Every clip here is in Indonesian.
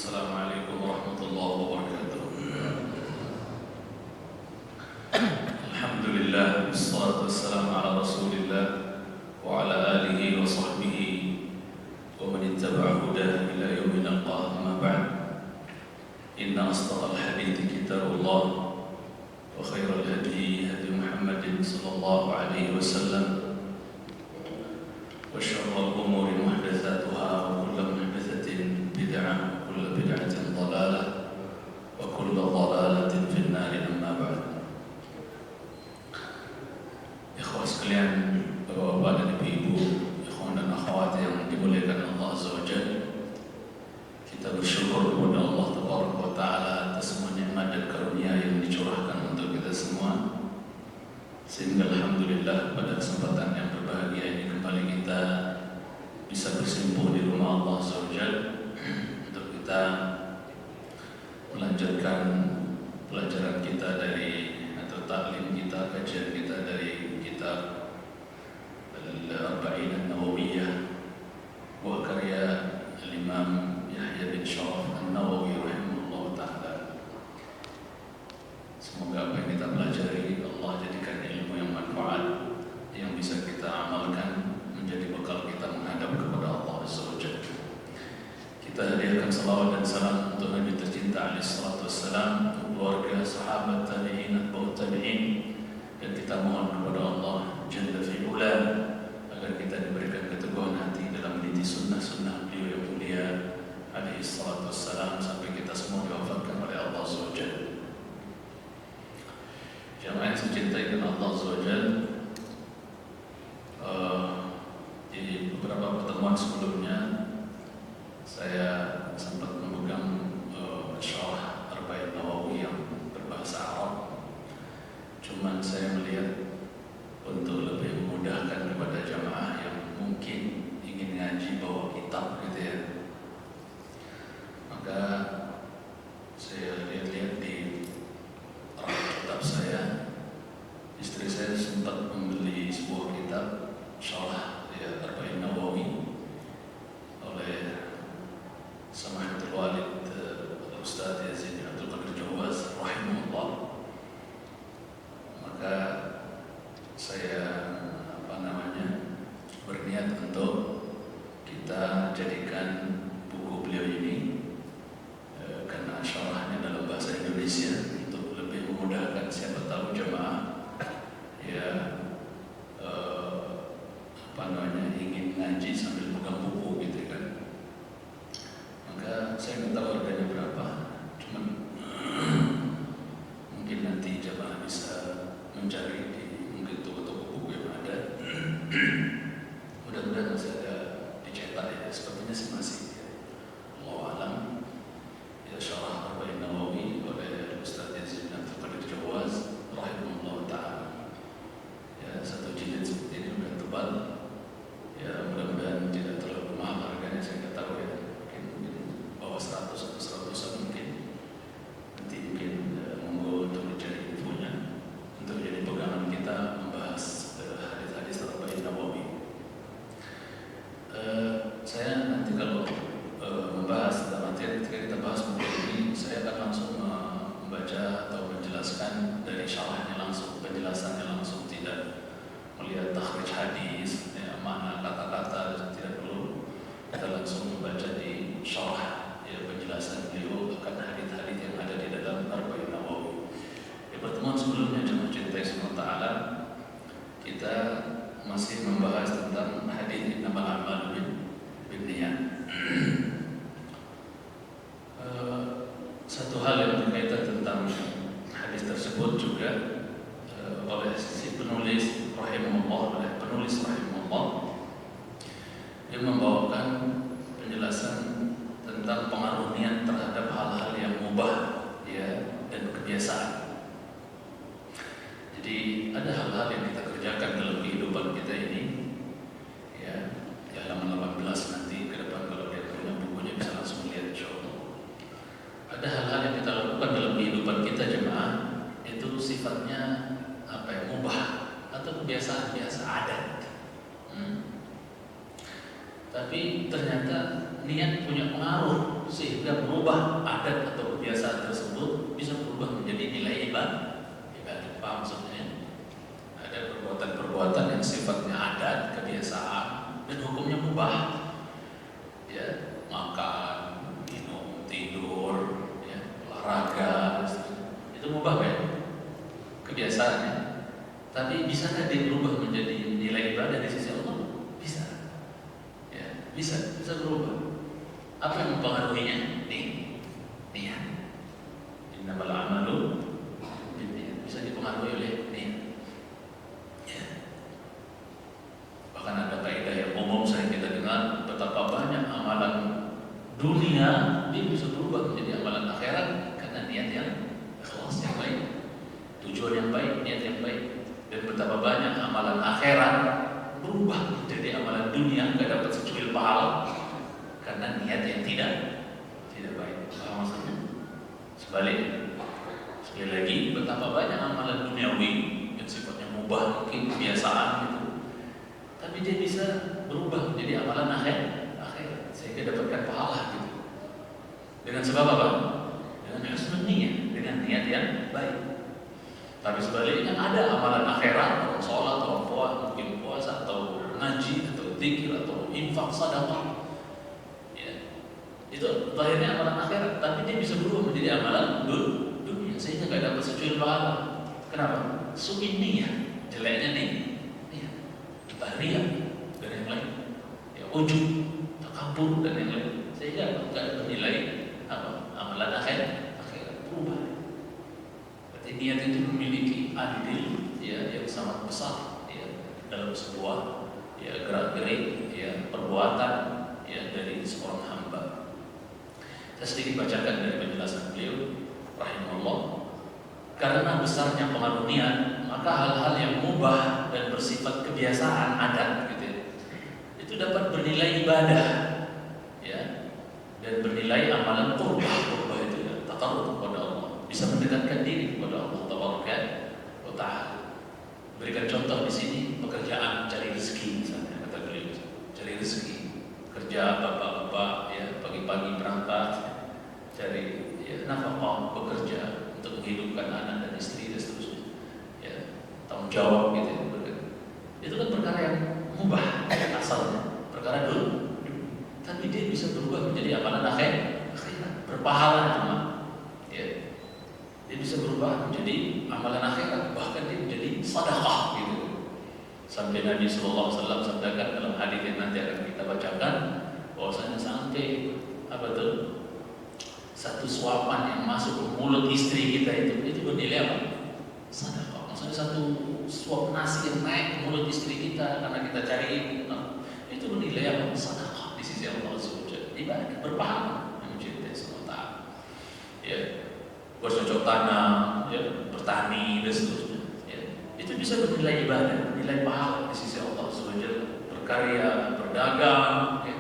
Assalamualaikum warahmatullahi wabarakatuh. Alhamdulillah, wassalatu wassalamu ala rasulillah wa ala alihi wa sahbihi wa man ittaba'a hudahu ila yaumin nalqah, amma ba'd. Inna asdaqal hadithi kitabullah wa khairal hadi hadi Muhammadin sallallahu alaihi wasallam wa syarrul umuri muhdatsatuha wa kullu muhdatsatin bid'ah kullu bid'atin dhalalah wa kullu dhalalatin fin nar, amma ba'd. Ikhwah sekalian, bapak-bapak dan ibu-ibu, ikhwan dan akhwat yang dimuliakan Allah Azza wa Jalla, kita bersyukur kepada Allah Tabaraka wa Ta'ala atas semua nikmat dan karunia yang dicurahkan untuk kita semua, sehingga alhamdulillah pada kesempatan yang berbahagia ini kembali kita bisa bersimpuh di rumah Allah Azza wa Jalla untuk kita melanjutkan pelajaran kita dari atau taklim kita, kajian kita dari kitab Al-Arba'in An-Nawawiyah, buah karya Al-Imam Yahya bin Sharaf An-Nawawi rahimahullah ta'ala. Semoga apa yang kita pelajari Allah jadikan ilmu yang manfaat, yang bisa kita amalkan, menjadi bekal kita menghadap kepada Allah Azza wa Jalla. Kita hadiahkan salawat dan salam untuk Nabi tercinta alaihi salatu wassalam, untuk keluarga, sahabat, tabi'in, atba'ut tabi'in, dan kita mohon kepada Allah Jalla fi'ula agar kita diberikan keteguhan hati dalam meniti sunnah-sunnah beliau yang mulia alaihi salatu wassalam sampai kita semua diwafatkan oleh Allah Azza wa Jalla. Jamaah yang saya cintai dengan Allah Azza wa Jalla, di beberapa pertemuan sebelumnya saya sempat memegang syarah Arba'in Nawawi yang berbahasa Arab. Cuman saya melihat untuk lebih memudahkan kepada jamaah yang mungkin ingin ngaji bawa kitab gitu ya, maka saya lihat-lihat di rak kitab saya, istri saya sempat membeli sebuah kitab syarah ya Arba'in Nawawi oleh Samahatul Walid Ustaz Yazid bin Abdul Qadir Jawaz rahimahullah. Maka saya berniat untuk kita jadikan buku beliau ini karena syarahnya dalam bahasa Indonesia untuk lebih memudahkan siapa tahu jemaah ya ingin ngaji sambil pegang buku gitu kan. Maka saya nggak tahu harganya berapa, cuman mungkin nanti jemaah bisa mencari di mungkin toko-toko buku yang ada. Mudah-mudahan masih ada dicetak ya, sepertinya sih masih ya. Allahu a'lam. Ya, syarah Arba'in Nawawi oleh Ustaz Yazid bin Abdul Qadir Jawaz rahimahullah ta'ala. Ya, satu jilid seperti ini udah tebal. Ya, mudah-mudahan tidak terlalu mahal harganya, saya nggak tahu ya. Mungkin bawah 100 atau 100-an mungkin. Nanti mungkin monggo untuk mencari infonya, untuk jadi pegangan kita membahas hadis-hadis Arba'in Nawawi. Saya nanti kalau membahas dalam materi ketika kita bahas buku ini, saya akan langsung membaca atau menjelaskan dari syarahnya langsung, penjelasannya langsung, tidak melihat takhrij hadis, ya, makna kata-kata, tidak perlu. Kita langsung membaca di syarah, ya, penjelasan beliau akan hadis-hadis yang ada di dalam Arba'in Nawawi. Di pertemuan sebelumnya jemaah cintai semua ta'ala, kita masih membahas tentang hadis innamal a'malu binniyat. Satu hal yang berkaitan tentang hadis tersebut juga oleh si penulis rahimahullah, dia membawakan penjelasan tentang pengaruh niat terhadap hal-hal yang mubah ya dan kebiasaan. Jadi ada hal-hal yang kita kerjakan dalam kehidupan kita ini ya, di halaman 18 nanti ke depan kalau dia punya bukunya bisa langsung lihat insyaallah. Ada hal-hal yang kita lakukan dalam kehidupan kita jemaah, itu sifatnya apa ya, mubah atau kebiasaan biasa, adat. tapi ternyata niat punya pengaruh sehingga merubah adat atau kebiasaan tersebut bisa berubah menjadi nilai ibadah. Paham maksudnya? Ada perbuatan-perbuatan yang sifatnya adat, kebiasaan dan hukumnya mubah. Ya, makan, minum, tidur, ya, olahraga, itu mubah kan? Kebiasaannya. Tapi bisakah dia berubah menjadi nilai ibadah di sisi Allah? Bisa. Ya, bisa berubah. Apa yang mempengaruhinya? Niat. Innamal a'malu binniyat. Bisa dipengaruhi oleh niat. Ya. Bahkan ada kaidah yang umum sering kita dengar, betapa banyak amalan dunia dia bisa berubah menjadi amalan akhirat karena niat yang ikhlas, yang baik, tujuan yang baik, niat yang baik. Dan betapa banyak amalan akhirat berubah menjadi amalan dunia, nggak dapat secuil pahala karena niat yang tidak baik. Paham maksudnya? Sebaliknya, sekali lagi, betapa banyak amalan duniawi yang sifatnya mubah, mungkin kebiasaan gitu, tapi dia bisa berubah menjadi amalan akhirat sehingga dapatkan pahala gitu. Dengan sebab apa? Dengan husnul niyah, dengan niat yang baik. Tapi sebaliknya ada amalan akhirat, sholat, atau mungkin puasa, atau ngaji, atau dzikir, atau infak, sedekah. Itu lahirnya amalan akhirat, tapi dia bisa berubah menjadi amalan dunia sehingga nggak dapat secuil pahala. Kenapa? Su'in niyah, jeleknya nih, ria dan yang lain, ya, ujub, takabur dan yang lain, sehingga nggak bernilai amalan akhirat berubah. Berarti niat itu memiliki andil ya yang sangat besar ya dalam sebuah ya gerak-gerik ya perbuatan ya dari seorang hamba. Saya sedikit bacakan dari penjelasan beliau rahimahullah. Karena besarnya pengaruh niat, maka hal-hal yang mubah dan bersifat kebiasaan adat gitu ya, itu dapat bernilai ibadah ya dan bernilai amalan qurbah itu ya, taqarrub kepada Allah, bisa mendekatkan diri kepada Allah Taala. Berikan contoh di sini pekerjaan cari rezeki misalnya, kata beliau, cari rezeki, kerja bapak-bapak ya pagi-pagi berangkat cari ya nafkah, bekerja untuk menghidupkan anak dan istri dan seterusnya ya, tanggung jawab gitu ya. Itu kan perkara yang mubah asalnya, perkara dulu, tapi dia bisa berubah menjadi amalan akhirat, berpahala cuma ya, dia bisa berubah menjadi amalan akhirat, bahkan dia menjadi sedekah gitu. Sampai Nabi SAW sabdakan dalam hadis yang nanti akan kita bacakan, bahwasanya sampai apa tuh satu suapan yang masuk ke mulut istri kita itu bernilai apa? Sedekah. Maksudnya satu suap nasi yang naik ke mulut istri kita karena kita cari itu bernilai apa? Sedekah di sisi Allah Subhanahu. Ibadah berpahala mencintai SWT. Ya, bercocok tanam, ya, bertani dan seterusnya. Ya, itu bisa bernilai ibadah, nilai pahala di sisi Allah Subhanahu. Berkarya, berdagang, ya,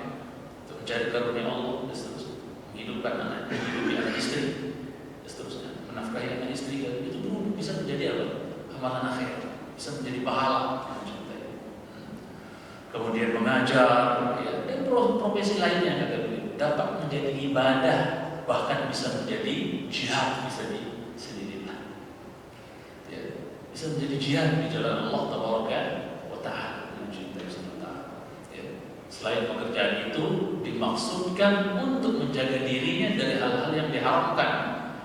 untuk mencari karunia Allah dan seterusnya. Menghidupkan anak, menghidupi anak istri dan seterusnya, menafkahi anak istri, dan itu dulu bisa menjadi apa? Amalan akhirat, bisa menjadi pahala. Kemudian mengajar, ya, dan profesi lainnya kata beliau dapat menjadi ibadah, bahkan bisa menjadi jihad, bisa disedirillah. Ya, bisa menjadi jihad di jalan Allah Taala mencintai SWT. Ya. Selain pekerjaan itu dimaksudkan untuk menjaga dirinya dari hal-hal yang diharamkan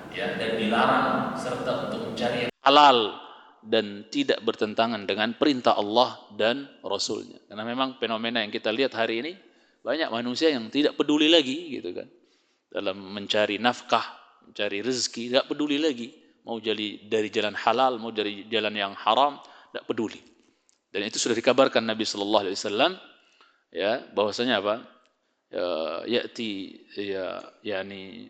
ya dan dilarang, serta untuk mencari yang halal dan tidak bertentangan dengan perintah Allah dan Rasulnya. Karena memang fenomena yang kita lihat hari ini, banyak manusia yang tidak peduli lagi gitu kan dalam mencari nafkah, mencari rezeki, tidak peduli lagi mau jadi dari jalan halal, mau dari jalan yang haram, tidak peduli. Dan itu sudah dikabarkan Nabi Sallallahu Alaihi Wasallam ya bahwasanya apa? Ya'ti ya yani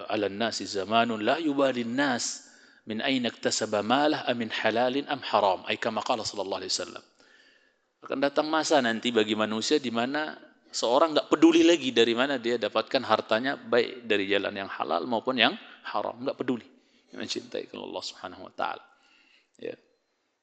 ala nasi zamanun la yubali nas min aina iktasaba malah amin halalin am haram, ay kama qala sallallahu alaihi wasallam. Akan datang masa nanti bagi manusia di mana seorang enggak peduli lagi dari mana dia dapatkan hartanya, baik dari jalan yang halal maupun yang haram, enggak peduli. Mencintai Allah Subhanahu wa taala. Ya.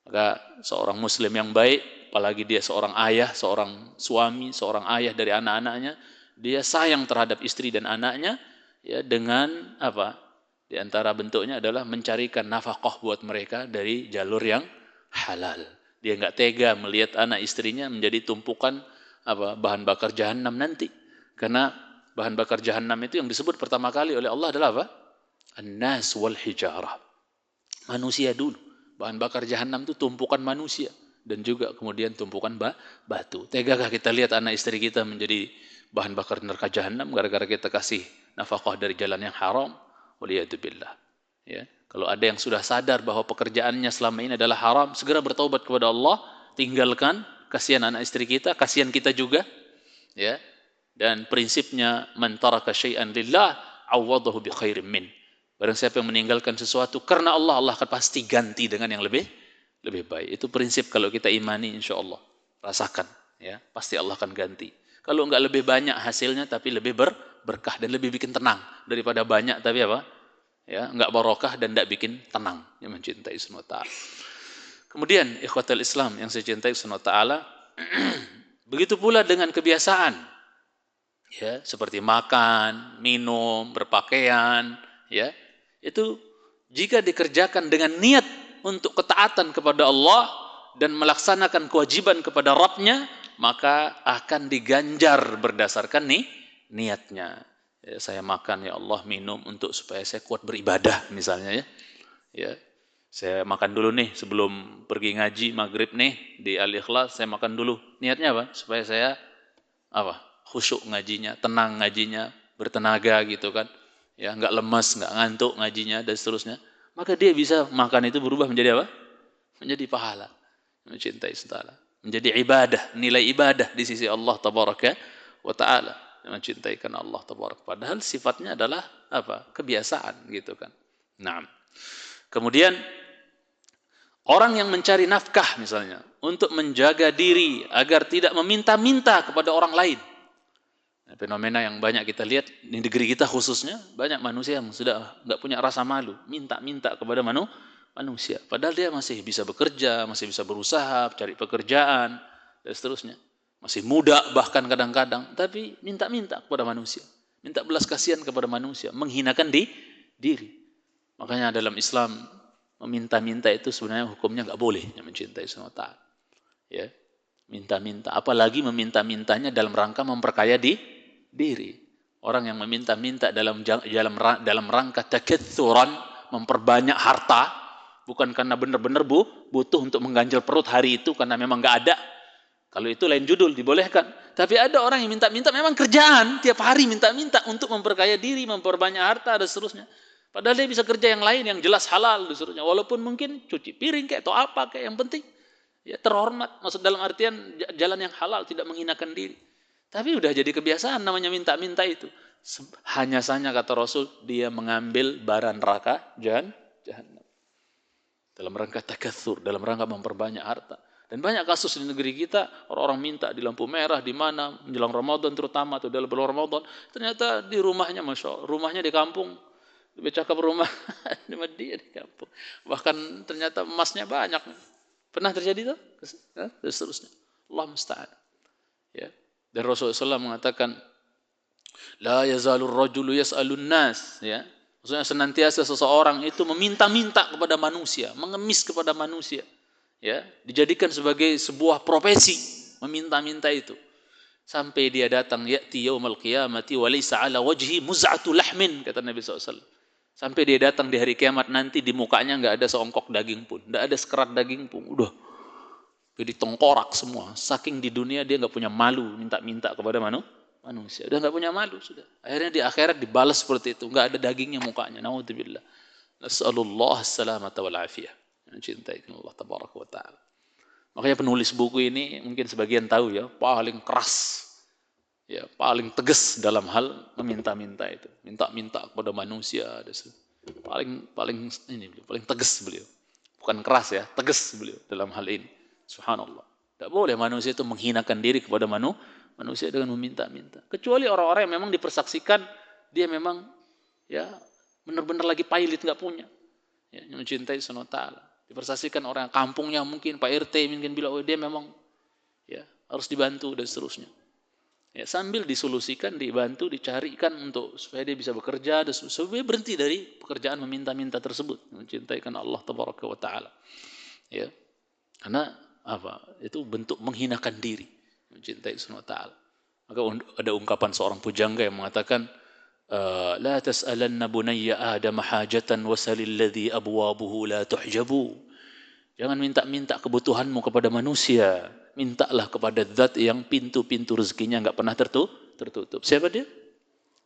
Maka seorang muslim yang baik apalagi dia seorang ayah, seorang suami, seorang ayah dari anak-anaknya, dia sayang terhadap istri dan anaknya, ya, dengan apa? Di antara bentuknya adalah mencarikan nafkah buat mereka dari jalur yang halal. Dia nggak tega melihat anak istrinya menjadi tumpukan apa? Bahan bakar jahanam nanti. Karena bahan bakar jahanam itu yang disebut pertama kali oleh Allah adalah apa? An-nas wal hijarah. Manusia dulu. Bahan bakar jahanam itu tumpukan manusia dan juga kemudian tumpukan batu. Tegakah kita lihat anak istri kita menjadi bahan bakar neraka jahanam gara-gara kita kasih nafkah dari jalan yang haram? Waliyadzubillah. Ya, kalau ada yang sudah sadar bahwa pekerjaannya selama ini adalah haram, segera bertaubat kepada Allah, tinggalkan, kasihan anak istri kita, kasihan kita juga, ya. Dan prinsipnya man taraka syai'an lillah awadahu bi khairin min. Barang siapa yang meninggalkan sesuatu karena Allah, Allah akan pasti ganti dengan yang lebih baik. Itu prinsip kalau kita imani, insya Allah. Rasakan, ya, pasti Allah akan ganti. Kalau enggak lebih banyak hasilnya tapi lebih berkah dan lebih bikin tenang daripada banyak tapi apa? Ya, enggak barokah dan enggak bikin tenang. Yang mencintai Subhanahu wa taala. Kemudian ikhwatul Islam yang saya cintai Subhanahu wa taala, begitu pula dengan kebiasaan, ya, seperti makan, minum, berpakaian, ya. Itu jika dikerjakan dengan niat untuk ketaatan kepada Allah dan melaksanakan kewajiban kepada Rabbnya, maka akan diganjar berdasarkan niatnya. Ya, saya makan, ya Allah, minum untuk supaya saya kuat beribadah misalnya, ya. Ya. Saya makan dulu nih sebelum pergi ngaji maghrib nih di Al-Ikhlas, saya makan dulu. Niatnya apa? Supaya saya apa? Khusyuk ngajinya, tenang ngajinya, bertenaga gitu kan. Ya, enggak lemas, enggak ngantuk ngajinya dan seterusnya. Maka dia bisa makan itu berubah menjadi apa? Menjadi pahala. Mencintai setelah. Menjadi ibadah, nilai ibadah di sisi Allah tabaraka wa taala. Mencintai karena Allah tabaraka. Padahal sifatnya adalah apa? Kebiasaan gitu kan. Nah, kemudian orang yang mencari nafkah misalnya untuk menjaga diri agar tidak meminta-minta kepada orang lain. Fenomena yang banyak kita lihat di negeri kita khususnya, banyak manusia yang sudah nggak punya rasa malu, minta-minta kepada manusia. Padahal dia masih bisa bekerja, masih bisa berusaha, cari pekerjaan, dan seterusnya. Masih muda bahkan kadang-kadang, tapi minta-minta kepada manusia. Minta belas kasihan kepada manusia, menghinakan diri. Makanya dalam Islam, meminta-minta itu sebenarnya hukumnya nggak boleh, yang mencintai Subhanahu wa taala. Ya, minta-minta, apalagi meminta-mintanya dalam rangka memperkaya diri. Orang yang meminta-minta dalam rangka takatsuran, memperbanyak harta, bukan karena benar-benar butuh untuk mengganjal perut hari itu karena memang nggak ada. Kalau itu lain judul, dibolehkan. Tapi ada orang yang minta-minta memang kerjaan, tiap hari minta-minta untuk memperkaya diri, memperbanyak harta dan seterusnya. Padahal dia bisa kerja yang lain yang jelas halal dan seterusnya. Walaupun mungkin cuci piring kayak atau apa kayak, yang penting ya terhormat, maksud dalam artian jalan yang halal, tidak menghinakan diri. Tapi udah jadi kebiasaan namanya minta-minta itu. Hanya saja kata Rasul, dia mengambil barang neraka jahanam. Dalam rangka takatsur, dalam rangka memperbanyak harta. Dan banyak kasus di negeri kita, orang-orang minta di lampu merah, di mana, menjelang Ramadan terutama, atau dalam bulan Ramadan, ternyata di rumahnya, Masya Allah, rumahnya di kampung, lebih cakep rumah di Madinah di kampung. Bahkan ternyata emasnya banyak. Pernah terjadi itu? Dan seterusnya. Allah musta'an. Ya. Dan Rasulullah SAW mengatakan, la yazalur rajulu yas'alun nas, ya. Maksudnya senantiasa seseorang itu meminta-minta kepada manusia, mengemis kepada manusia. Ya, dijadikan sebagai sebuah profesi meminta-minta itu. Sampai dia datang ya'ti yaumil qiyamati wa laysa 'ala wajhi muz'atu lahmin, kata Nabi SAW. Sampai dia datang di hari kiamat nanti di mukanya enggak ada seongkok daging pun, enggak ada sekerat daging pun, udah jadi tengkorak semua. Saking di dunia dia enggak punya malu minta-minta kepada manusia. Udah enggak punya malu sudah. Akhirnya di akhirat dibalas seperti itu, enggak ada dagingnya mukanya. Naudzubillah. Nas'alullah as-salamata wal afiyah. Mencintai Allah tabaraka wa taala. Makanya penulis buku ini mungkin sebagian tahu ya, paling keras, ya paling tegas dalam hal meminta-minta itu, minta-minta kepada manusia, paling ini beliau, paling tegas beliau, bukan keras ya, tegas beliau dalam hal ini. Subhanallah, tidak boleh manusia itu menghinakan diri kepada manusia dengan meminta-minta, kecuali orang-orang yang memang dipersaksikan dia memang ya benar-benar lagi pailit nggak punya, ya, yang mencintai Subhanahu wa taala. Dipersaksikan orang kampungnya mungkin Pak RT mungkin bilang, oh dia memang Ya, harus dibantu dan seterusnya. Ya, sambil disolusikan, dibantu, dicarikan untuk supaya dia bisa bekerja dan supaya berhenti dari pekerjaan meminta-minta tersebut, mencintai karena Allah tabaraka wa taala. Ya. Karena apa? Itu bentuk menghinakan diri, mencintai subhanahu wa taala. Maka ada ungkapan seorang pujangga yang mengatakan, la tas'alanna bunayya adam hajatan wasalil ladzi abwabuhu la tuhjabu. Jangan minta-minta kebutuhanmu kepada manusia. Mintalah kepada zat yang pintu-pintu rezekinya enggak pernah tertutup. Siapa dia?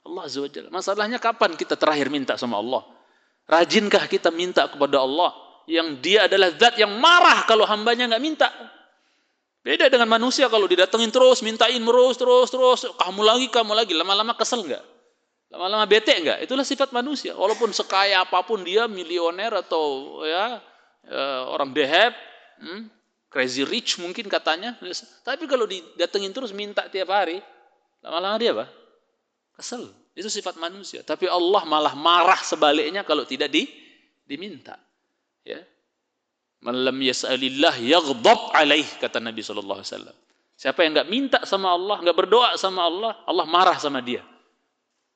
Allah Azza wa Jalla. Masalahnya kapan kita terakhir minta sama Allah? Rajinkah kita minta kepada Allah yang dia adalah zat yang marah kalau hambanya enggak minta? Beda dengan manusia, kalau didatengin terus, mintain terus, kamu lagi, lama-lama kesel enggak? Lama-lama bete enggak? Itulah sifat manusia. Walaupun sekaya apapun dia, milioner atau ya orang deheb, crazy rich mungkin katanya, tapi kalau didatengin terus minta tiap hari, lama-lama dia apa? Kesel. Itu sifat manusia. Tapi Allah malah marah sebaliknya kalau tidak diminta. Ya. Man lam yas'alillah yaghdab alaih, kata Nabi SAW. Siapa yang enggak minta sama Allah, enggak berdoa sama Allah, Allah marah sama dia.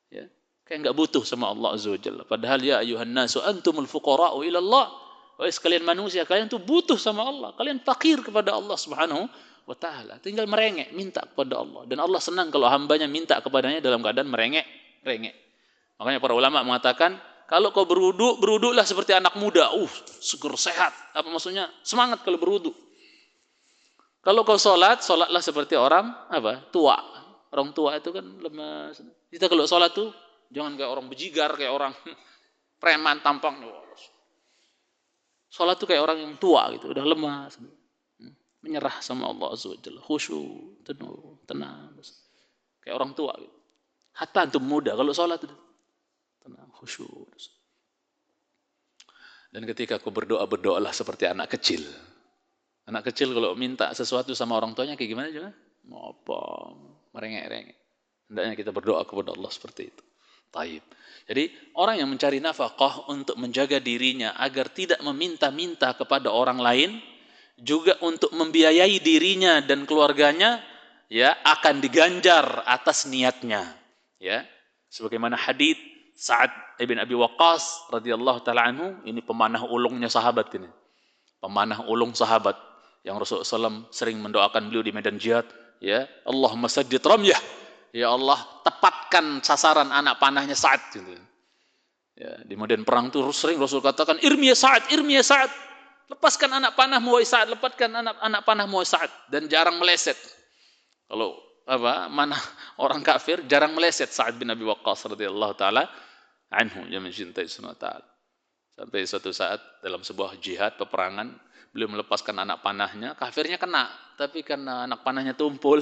Ya. Kayak enggak butuh sama Allah Azza wa Jalla. Padahal ya ayuhan nasu antumul fuqara'u ila Allah. Wahai sekalian manusia, kalian tuh butuh sama Allah. Kalian fakir kepada Allah Subhanahu wa taala. Tinggal merengek, minta kepada Allah. Dan Allah senang kalau hambanya minta kepadanya dalam keadaan merengek. Makanya para ulama mengatakan, kalau kau berwuduklah seperti anak muda. Seger, sehat. Apa maksudnya? Semangat kalau berwuduk. Kalau kau sholatlah seperti orang tua. Orang tua itu kan lemas. Kita kalau sholat tuh jangan kayak orang bejigar, kayak orang preman tampang. Sholat tuh kayak orang yang tua gitu, udah lemas, menyerah sama Allah Azza wa Jalla, khusyuk, tenang, kayak orang tua gitu. Hatta antum muda kalau sholat itu tenang, khusyuk. Dan ketika aku berdoalah seperti anak kecil. Anak kecil kalau minta sesuatu sama orang tuanya kayak gimana juga? Mau apa? Merengek-rengek. Hendaknya kita berdoa kepada Allah seperti itu. Taib. Jadi orang yang mencari nafkah untuk menjaga dirinya agar tidak meminta-minta kepada orang lain, juga untuk membiayai dirinya dan keluarganya, ya akan diganjar atas niatnya. Ya, sebagaimana hadits Sa'ad ibn Abi Waqqas radhiyallahu taala anhu, ini pemanah ulungnya sahabat ini. Pemanah ulung sahabat yang Rasulullah SAW sering mendoakan beliau di medan jihad, ya, Allahumma saddid ramyah. Ya Allah, tepatkan sasaran anak panahnya Sa'ad gitu. Ya, di medan perang itu sering Rasul katakan, irmi ya Sa'ad. Lepaskan anak panahmu wahai Sa'ad, lepaskan anak panahmu wahai Sa'ad, dan jarang meleset. Kalau mana orang kafir jarang meleset Sa'ad bin Abi Waqqas radhiyallahu taala anhu, yang mencintai Subhanahu wa taala. Sampai suatu saat dalam sebuah jihad peperangan, beliau melepaskan anak panahnya, kafirnya kena, tapi karena anak panahnya tumpul,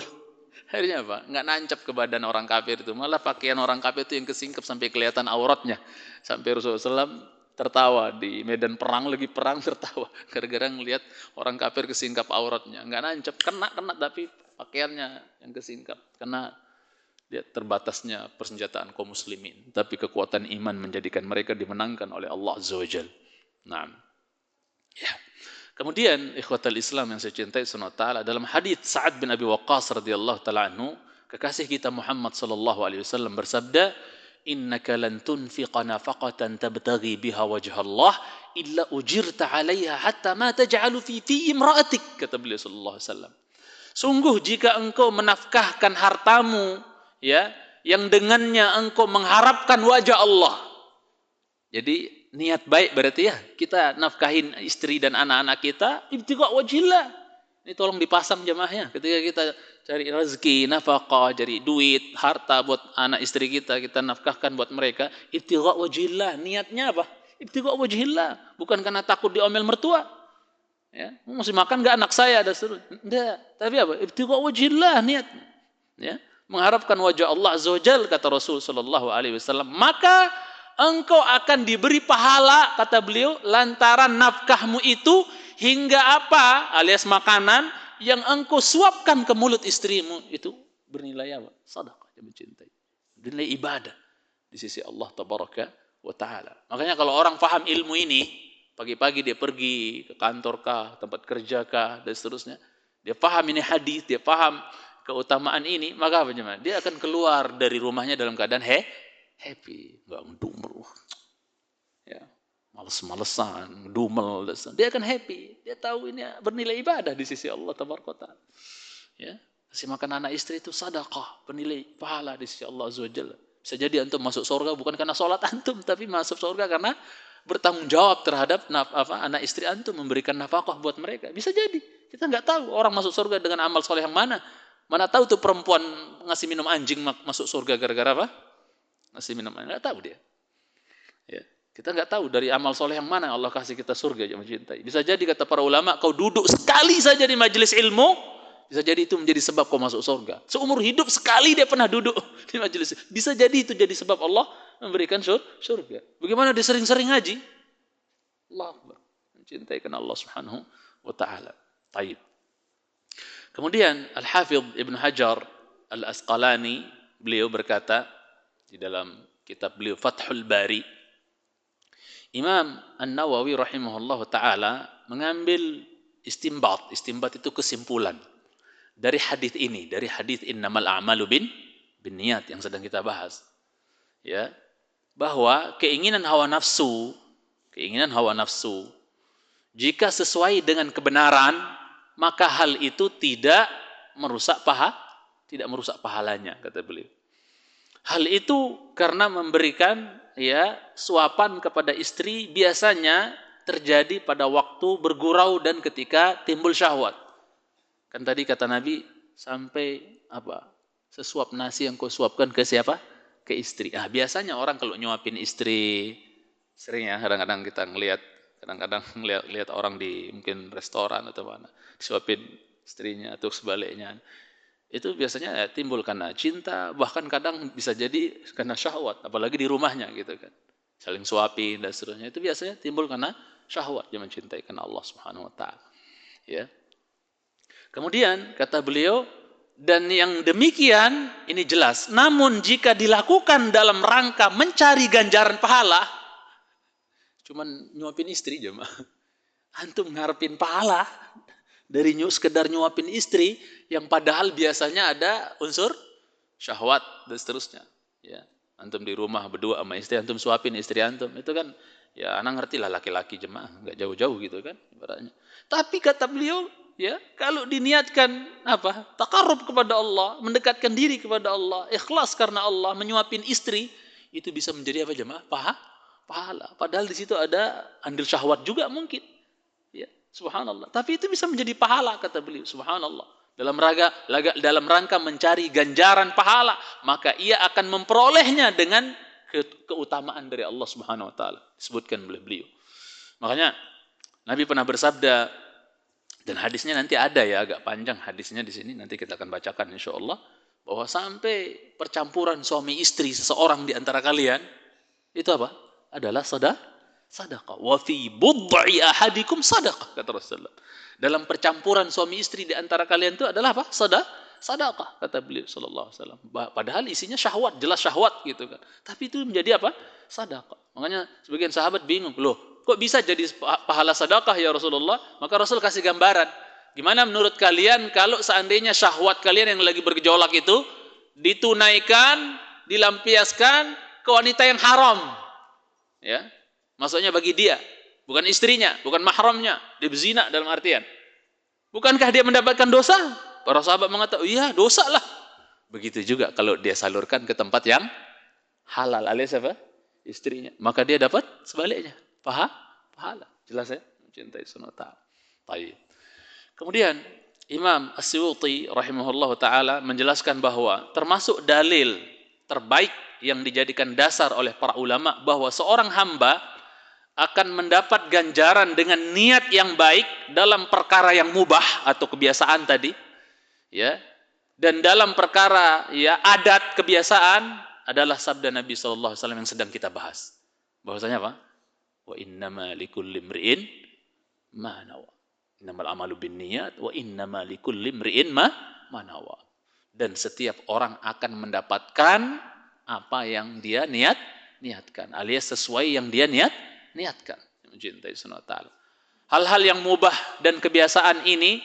akhirnya nggak nancap ke badan orang kafir itu, malah pakaian orang kafir itu yang kesingkap sampai kelihatan auratnya. Sampai Rasulullah SAW tertawa di medan perang, lagi perang tertawa gara-gara ngelihat orang kafir kesingkap auratnya. Nggak nancap, kena tapi pakaiannya yang kesingkap, karena lihat terbatasnya persenjataan kaum muslimin, tapi kekuatan iman menjadikan mereka dimenangkan oleh Allah Azza wa Jalla. Nah, ya. Kemudian ikhwatal Islam yang saya cintai subhanahu wa ta'ala, dalam hadits Sa'ad bin Abi Waqqas radhiyallahu ta'ala anhu, kekasih kita Muhammad sallallahu alaihi wasallam bersabda, innaka lan tunfiqa nafaqatan tabtaghi biha wajha Allah illa ujirta 'alaiha hatta ma taj'alu fi imra'atik, kata beliau sallallahu alaihi wasallam. Sungguh jika engkau menafkahkan hartamu, ya, yang dengannya engkau mengharapkan wajah Allah. Jadi niat baik berarti ya, kita nafkahin istri dan anak-anak kita ibtigha wajhillah. Ini tolong dipasang jemaahnya. Ketika kita cari rezeki, nafkah, cari duit, harta buat anak istri kita nafkahkan buat mereka, ibtigha wajhillah. Niatnya apa? Ibtigha wajhillah. Bukan karena takut diomel mertua. Ya, mesti makan enggak anak saya, ada seru. Enggak, tapi apa? Ibtigha wajhillah niatnya. Ya, mengharapkan wajah Allah Azza wa Jalla, kata Rasul sallallahu alaihi wasallam. Maka engkau akan diberi pahala, kata beliau, lantaran nafkahmu itu hingga apa? Alias makanan yang engkau suapkan ke mulut istrimu itu bernilai apa? Sedekah, yang mencintai. Bernilai ibadah di sisi Allah tabaraka wa taala. Makanya kalau orang paham ilmu ini, pagi-pagi dia pergi ke kantor kah, tempat kerja kah, dan seterusnya, dia paham ini hadis, dia paham keutamaan ini, maka apa jemaah? Dia akan keluar dari rumahnya dalam keadaan happy, enggak ngedumel. Ya, males-malesan, dumel, dia akan happy. Dia tahu ini bernilai ibadah di sisi Allah Tabaraka Ta'ala. Ya, kasih makan anak istri itu sedekah, bernilai pahala di sisi Allah Azza wa Jalla. Bisa jadi antum masuk surga bukan karena sholat antum, tapi masuk surga karena bertanggung jawab terhadap anak istri antum, memberikan nafkah buat mereka. Bisa jadi. Kita nggak tahu orang masuk surga dengan amal soleh yang mana. Mana tahu tuh perempuan ngasih minum anjing masuk surga gara-gara apa? Ngasih minum anjing. Nggak tahu dia. Ya. Kita nggak tahu dari amal soleh yang mana Allah kasih kita surga yang mencintai. Bisa jadi kata para ulama, kau duduk sekali saja di majelis ilmu, bisa jadi itu menjadi sebab kau masuk surga. Seumur hidup sekali dia pernah duduk di majelis. Bisa jadi itu jadi sebab Allah memberikan surga. Bagaimana dia sering-sering ngaji? Allah Akbar. Mencintai karena Allah Subhanahu wa taala. Baik. Kemudian Al-Hafidh Ibn Hajar Al-Asqalani, beliau berkata di dalam kitab beliau Fathul Bari, Imam An-Nawawi rahimahullah ta'ala mengambil istimbat itu kesimpulan dari hadis ini, dari hadis innamal a'malu bin niyat yang sedang kita bahas. Ya, bahwa keinginan hawa nafsu jika sesuai dengan kebenaran, maka hal itu tidak merusak pahalanya, kata beliau. Hal itu karena memberikan suapan kepada istri biasanya terjadi pada waktu bergurau dan ketika timbul syahwat. Kan tadi kata Nabi, sampai sesuap nasi yang kau suapkan ke siapa? Ke istri. Biasanya orang kalau nyuapin istri, sering ya kadang-kadang kita ngelihat orang di mungkin restoran atau mana, disuapin istrinya atau sebaliknya. Itu biasanya timbul karena cinta, bahkan kadang bisa jadi karena syahwat, apalagi di rumahnya gitu kan. Saling suapin dan seterusnya. Itu biasanya timbul karena syahwat, dia mencintai karena Allah Subhanahu wa taala. Ya. Kemudian kata beliau, dan yang demikian ini jelas, namun jika dilakukan dalam rangka mencari ganjaran pahala, cuman nyuapin istri jemaah. Antum ngarepin pahala dari sekedar nyuapin istri yang padahal biasanya ada unsur syahwat dan seterusnya. Ya, antum di rumah berdua sama istri, antum suapin istri antum, itu kan ya anak ngerti lah laki-laki jemaah, nggak jauh-jauh gitu kan ibaratnya. Tapi kata beliau, ya kalau diniatkan takarrub kepada Allah, mendekatkan diri kepada Allah, ikhlas karena Allah, menyuapin istri, itu bisa menjadi apa jemaah? Pahala. Padahal di situ ada andil syahwat juga mungkin. Ya, subhanallah. Tapi itu bisa menjadi pahala kata beliau, subhanallah. Dalam rangka mencari ganjaran pahala, maka ia akan memperolehnya dengan keutamaan dari Allah Subhanahu wa taala. Disebutkan oleh beliau. Makanya Nabi pernah bersabda, dan hadisnya nanti ada ya, agak panjang hadisnya di sini, nanti kita akan bacakan insyaallah, bahwa sampai percampuran suami istri seseorang di antara kalian itu adalah sadaqah. Wa fi bud'i ahadikum sadaqah, kata Rasulullah. Dalam percampuran suami istri di antara kalian itu adalah sadaqah, kata beliau sallallahu alaihi wasallam. Padahal isinya syahwat, jelas syahwat gitu kan. Tapi itu menjadi sadaqah. Makanya sebagian sahabat bingung, loh, kok bisa jadi pahala sadaqah ya Rasulullah? Maka Rasul kasih gambaran. Gimana menurut kalian kalau seandainya syahwat kalian yang lagi bergejolak itu ditunaikan, dilampiaskan ke wanita yang haram? Ya. Maksudnya bagi dia, bukan istrinya, bukan mahramnya, dia berzina dalam artian. Bukankah dia mendapatkan dosa? Para sahabat mengatakan, iya dosa lah. Begitu juga kalau dia salurkan ke tempat yang halal alias istrinya. Maka dia dapat sebaliknya, pahala. Jelas ya? Mencintai sunnah ta'ala. Baik. Kemudian Imam As-Suyuti rahimahullah ta'ala menjelaskan bahwa termasuk dalil terbaik yang dijadikan dasar oleh para ulama bahwa seorang hamba akan mendapat ganjaran dengan niat yang baik dalam perkara yang mubah atau kebiasaan tadi, ya, dan dalam perkara adat kebiasaan adalah sabda Nabi SAW yang sedang kita bahas. Bahwasanya Wa innama likulli imri'in ma nawa. Innamal amalu binniyat wa innama likulli imri'in ma nawa. Dan setiap orang akan mendapatkan apa yang dia niatkan, alias sesuai yang dia niatkan. Mencintai sunnah ta'ala. Hal-hal yang mubah dan kebiasaan ini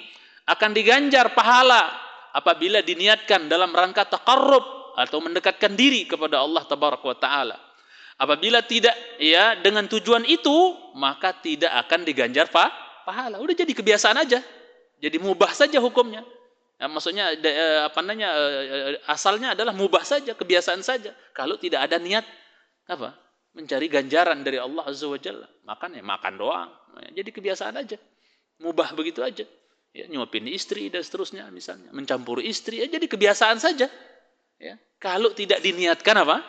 akan diganjar pahala apabila diniatkan dalam rangka taqarrub atau mendekatkan diri kepada Allah tabaraka wa taala. Apabila tidak ya dengan tujuan itu, maka tidak akan diganjar pahala. Udah jadi kebiasaan aja. Jadi mubah saja hukumnya. Ya, maksudnya asalnya adalah mubah saja, kebiasaan saja. Kalau tidak ada niat apa? Mencari ganjaran dari Allah Azza wa Jalla. Makan ya makan doang. Ya, jadi kebiasaan aja. Mubah begitu aja. Ya, nyuapin istri dan seterusnya misalnya, mencampuri istri, ya jadi kebiasaan saja. Ya, kalau tidak diniatkan apa?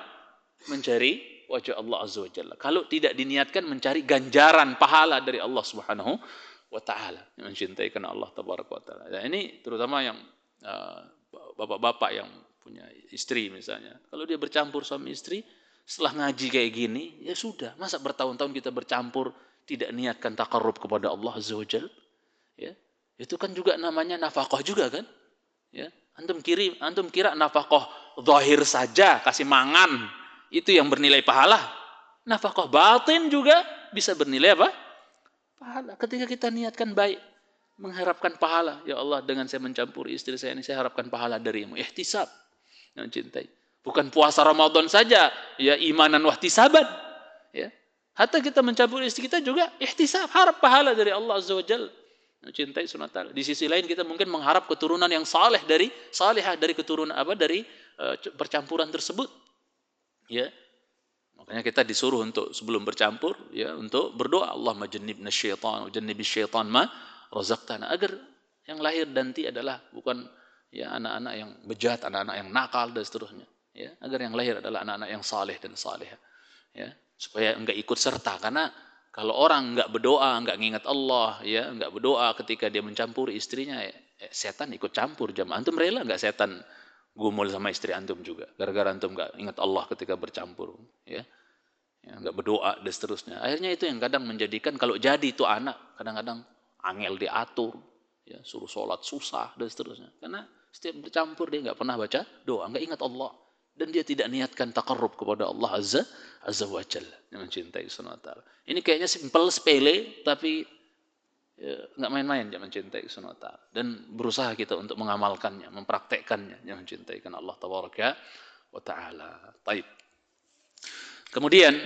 Mencari wajah Allah Azza wa Jalla. Kalau tidak diniatkan mencari ganjaran pahala dari Allah Subhanahu wa taala, mencintai karena Allah tabaraka wa taala. Nah, ini terutama yang bapak-bapak yang punya istri misalnya. Kalau dia bercampur suami istri setelah ngaji kayak gini, ya sudah, masa bertahun-tahun kita bercampur tidak niatkan taqarrub kepada Allah Azza wa Jalla? Ya. Itu kan juga namanya nafkah juga kan? Ya. Antum kira nafkah zahir saja kasih mangan itu yang bernilai pahala. Nafkah batin juga bisa bernilai apa? Pahala. Ketika kita niatkan baik, mengharapkan pahala, ya Allah dengan saya mencampuri istri saya ini saya harapkan pahala darimu. Ihtisab, yang cintai. Bukan puasa Ramadan saja, ya imanan wahtisaban. Ya. Hatta kita mencampuri istri kita juga ihtisab, harap pahala dari Allah Azza wa Jalla. Cintai sunat ta'ala. Di sisi lain kita mungkin mengharap keturunan yang salihah dari keturunan dari percampuran tersebut. Ya. Makanya kita disuruh untuk sebelum bercampur ya untuk berdoa Allahumma jannibna syaitan wa jannibis syaitan ma razaqtana, agar yang lahir nanti adalah bukan ya anak-anak yang bejat, anak-anak yang nakal dan seterusnya. Ya, agar yang lahir adalah anak-anak yang saleh dan salihah. Ya, supaya enggak ikut serta, karena kalau orang enggak berdoa, enggak ngingat Allah, ya, enggak berdoa ketika dia mencampuri istrinya, setan ikut campur jamaah. Antum rela enggak setan gumul sama istri antum juga gara-gara antum enggak ingat Allah ketika bercampur, ya. Ya, enggak berdoa dan seterusnya. Akhirnya itu yang kadang menjadikan kalau jadi itu anak kadang-kadang angel diatur, ya, suruh sholat susah dan seterusnya. Karena setiap bercampur dia enggak pernah baca doa, enggak ingat Allah. Dan dia tidak niatkan taqarrub kepada Allah Azza wa Jalla, yang mencintai Subhanahu wa taala. Ini kayaknya simpel, sepele, tapi ya, enggak main-main dia mencintai Subhanahu wa taala. Dan berusaha kita untuk mengamalkannya, mempraktekkannya, yang mencintai Allah tabaraka wa taala. Baik. Kemudian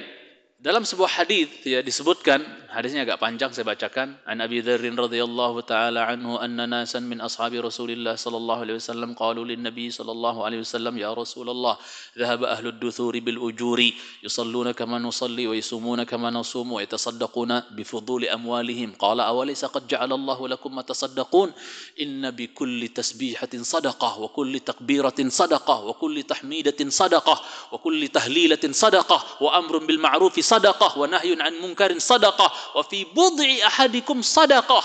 dalam sebuah hadis ya disebutkan, hadisnya agak panjang saya bacakan. An Abi Dzar radhiyallahu taala anhu anna nasan min ashabi Rasulillah sallallahu alaihi wasallam qalu lin nabi sallallahu alaihi wasallam ya Rasulullah dhahaba ahlud duthuri bil ujuri yusalluna kama nusalli wa yasumuna kama nasum wa yatasaddaquna bi fuduli amwalihim qala awalaysa qad ja'ala Allahu lakum ma tasaddaqun inna bi kulli tasbihatin sadaqah wa kulli takbiratin sadaqah wa kulli tahmidatin sadaqah wa kulli tahlilatin sadaqah wa amrun bil ma'ruf صدقة ونهي عن منكر صدقة وفي بضع أحدكم صدقة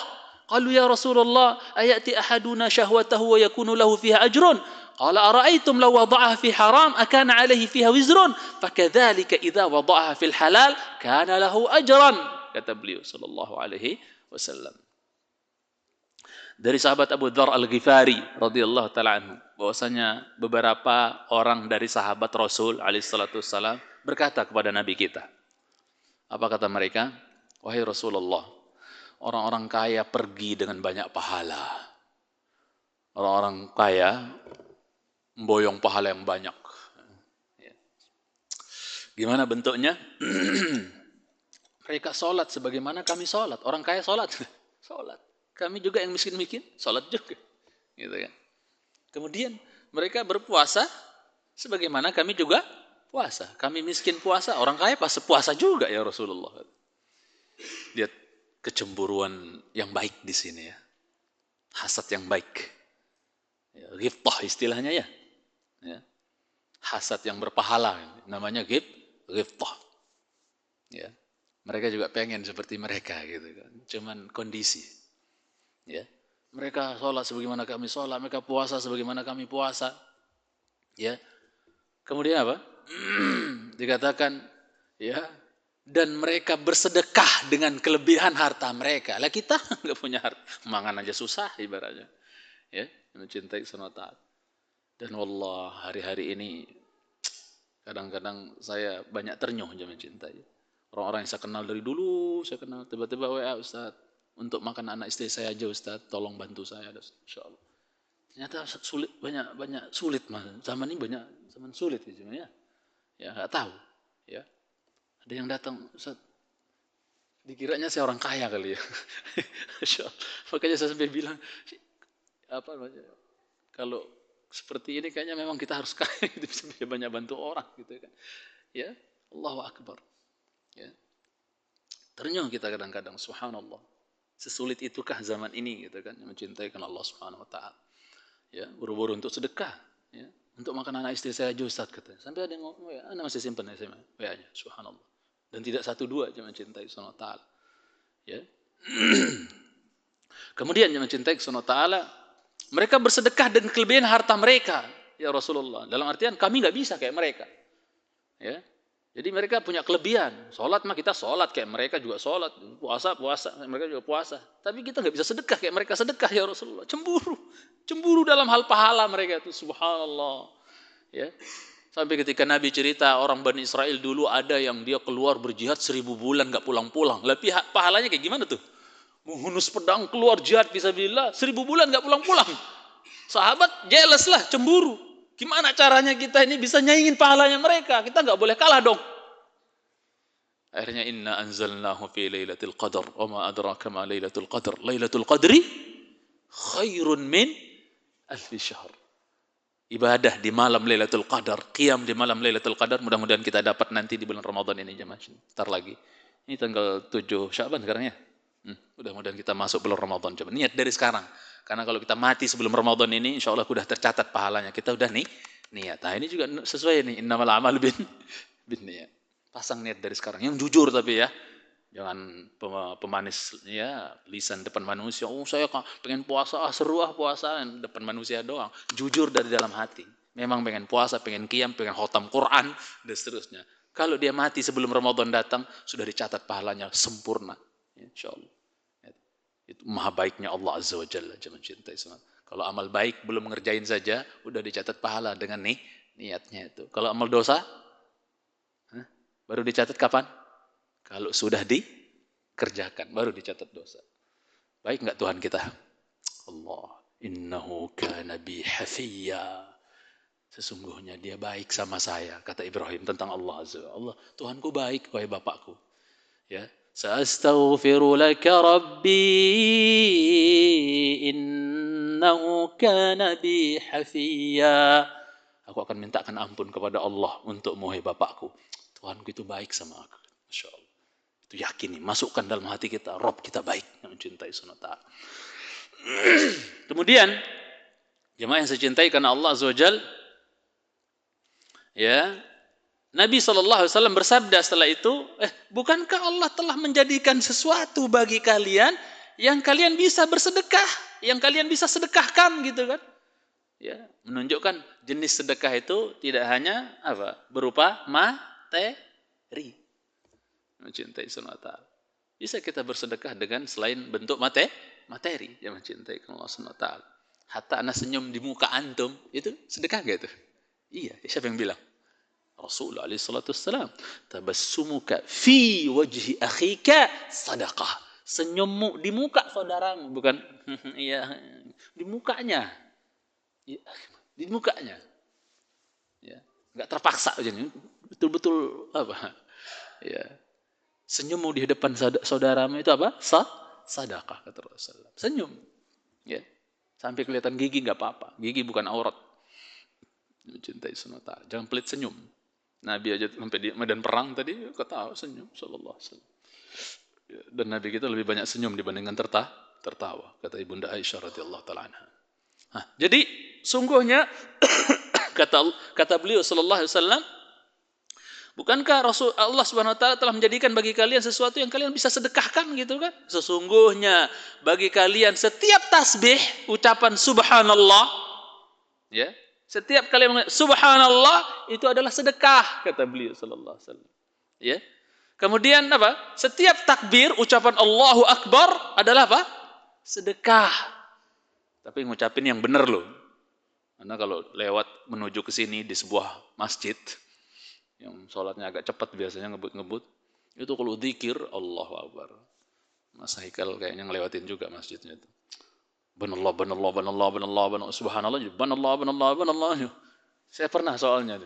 قالوا يا رسول الله أيأتي أحدنا شهوته ويكون له فيها أجر قال أرأيتم لو وضعها في حرام أكان عليه فيها وزر فكذلك إذا وضعها في الحلال كان له أجرا kata beliau sallallahu alaihi wasallam. Dari sahabat Abu Dzar Al-Ghifari radhiyallahu taala anhu bahwasanya beberapa orang dari sahabat Rasul alaihi salatu wasallam berkata kepada Nabi kita. Apa kata mereka? Wahai Rasulullah, orang-orang kaya pergi dengan banyak pahala. Orang-orang kaya memboyong pahala yang banyak. Gimana bentuknya? Mereka sholat sebagaimana kami sholat. Orang kaya sholat. Sholat. Kami juga yang miskin-miskin, sholat juga. Gitu kan. Kemudian mereka berpuasa sebagaimana kami juga puasa. Kami miskin puasa, orang kaya pas puasa juga ya Rasulullah. Lihat kecemburuan yang baik di sini ya. Hasad yang baik. Ya, ghibtah istilahnya ya. Ya. Hasad yang berpahala namanya ghibtah. Ya. Mereka juga pengen seperti mereka gitu kan. Cuman kondisi. Ya. Mereka sholat sebagaimana kami sholat, mereka puasa sebagaimana kami puasa. Ya. Kemudian apa? Dikatakan ya, dan mereka bersedekah dengan kelebihan harta mereka. Lah kita enggak punya harta, mangan aja susah ibaratnya. Ya, mencintai Subhanahu wa taala. Dan wallah hari-hari ini kadang-kadang saya banyak ternyuh mencintai. Orang-orang yang saya kenal dari dulu, saya kenal tiba-tiba WA Ustaz, untuk makan anak istri saya aja Ustaz, tolong bantu saya insyaallah. Ternyata sulit, banyak sulit Mas. Zaman ini banyak zaman sulit ya. Ya enggak tahu ya. Ada yang datang Ustaz, dikiranya saya orang kaya kali ya. Makanya saya sampai bilang apa namanya? Kalau seperti ini kayaknya memang kita harus kaya gitu, bisa banyak bantu orang gitu kan. Ya, Allahu Akbar. Ya. Ternyuh kita kadang-kadang subhanallah. Sesulit itukah zaman ini gitu kan, yang mencintai karena Allah Subhanahu wa taala. Ya, buru-buru untuk sedekah, ya. Untuk makan anak istri saya aja Ustaz katanya. Sampai ada yang ngomong, ya, Anda masih simpan SMA, WA-nya, subhanallah. Dan tidak satu dua yang mencintai Subhanahu wa taala. Ya. Kemudian yang mencintai Subhanahu wa taala, mereka bersedekah dengan kelebihan harta mereka, ya Rasulullah. Dalam artian kami enggak bisa kayak mereka. Ya. Jadi mereka punya kelebihan. Sholat mah kita sholat, kayak mereka juga sholat. Puasa, mereka juga puasa. Tapi kita nggak bisa sedekah kayak mereka sedekah ya Rasulullah. Cemburu dalam hal pahala mereka itu, subhanallah. Ya. Sampai ketika Nabi cerita orang Bani Israel dulu ada yang dia keluar berjihad 1000 bulan nggak pulang-pulang. Tapi pahalanya kayak gimana tuh? Menghunus pedang keluar jihad fisabilillah 1000 bulan nggak pulang-pulang. Sahabat jealous lah, cemburu. Gimana caranya kita ini bisa nyaingin pahalanya mereka? Kita nggak boleh kalah dong. Akhirnya inna anzalnahu fi lailatul qadar. Wa ma adraka ma lailatul qadar. Lailatul qadri khairun min alfi syahr. Ibadah di malam Lailatul Qadar, qiyam di malam Lailatul Qadar, mudah-mudahan kita dapat nanti di bulan Ramadan ini jemaah. Ntar lagi. Ini tanggal 7 Sya'ban sekarang ya. Mudah-mudahan kita masuk bulan Ramadan. Coba niat dari sekarang. Karena kalau kita mati sebelum Ramadan ini, insya Allah sudah tercatat pahalanya. Kita udah niat. Nah ini juga sesuai nih. Innamal a'malu bin niat. Pasang niat dari sekarang. Yang jujur tapi ya. Jangan pemanis ya, lisan depan manusia. Oh saya pengen puasa, seru puasa depan manusia doang. Jujur dari dalam hati. Memang pengen puasa, pengen qiyam, pengen khotam Quran, dan seterusnya. Kalau dia mati sebelum Ramadan datang, sudah dicatat pahalanya sempurna. Insya Allah. Itu maha baiknya Allah Azza wa Jalla. Jangan cintai semangat. Kalau amal baik belum ngerjain saja, udah dicatat pahala dengan niatnya itu. Kalau amal dosa, baru dicatat kapan? Kalau sudah dikerjakan, baru dicatat dosa. Baik enggak Tuhan kita? Allah, innahu kana bi hafiyya. Sesungguhnya dia baik sama saya, kata Ibrahim tentang Allah Azza wa Allah. Tuhanku baik, wahai bapakku. Ya, sa'astaghfiru laka rabbi innahu kana bi hafiyya. Aku akan mintakan ampun kepada Allah untuk wahai bapakku. Tuhanku itu baik sama aku. Masya Allah. Itu yakin nih, masukkan dalam hati kita, Rob kita baik, yang mencintai SWT. Kemudian, jemaah yang saya cintai karena Allah Azza wa Jal, ya, Nabi SAW bersabda setelah itu, bukankah Allah telah menjadikan sesuatu bagi kalian yang kalian bisa bersedekah, yang kalian bisa sedekahkan gitu kan? Ya, menunjukkan jenis sedekah itu tidak hanya apa? Berupa materi. Mencintai SWT. Bisa kita bersedekah dengan selain bentuk materi yang mencintai Allah SWT. Hatta anak senyum di muka antum, itu sedekah gak itu? Iya, siapa yang bilang? Rasulullah SAW. Tabassumuka fi wajhi akhika sadaqah. Senyummu di muka saudaramu, bukan iya, di mukanya. Ya, di mukanya. Ya, enggak terpaksa jadi betul-betul apa? Ya. Senyummu di depan saudaramu itu apa? Sedekah kata Rasulullah. Senyum. Ya. Sampai kelihatan gigi enggak apa-apa. Gigi bukan aurat. Mencintai SWT. Jangan pelit senyum. Nabi aja sampai di medan perang tadi ketawa senyum sallallahu alaihi wasallam. Dan Nabi kita lebih banyak senyum dibandingkan tertawa, kata Ibunda Aisyah radhiyallahu taala anha. Nah, jadi sungguhnya kata beliau sallallahu alaihi wasallam, bukankah Rasul Allah Subhanahu wa taala telah menjadikan bagi kalian sesuatu yang kalian bisa sedekahkan gitu kan? Sesungguhnya bagi kalian setiap tasbih ucapan subhanallah, ya. Setiap kali subhanallah itu adalah sedekah, kata beliau sallallahu alaihi wasallam. Ya. Kemudian apa? Setiap takbir ucapan Allahu Akbar adalah apa? Sedekah. Tapi ngucapin yang benar loh. Karena kalau lewat menuju ke sini di sebuah masjid yang sholatnya agak cepat biasanya ngebut-ngebut, itu kalau zikir Allahu Akbar. Mas Haikal kayaknya ngelewatin juga masjidnya itu. Banallah, banallah, banallah, banallah, banallah, subhanallah, banallah, banallah, banallah. Saya pernah soalnya.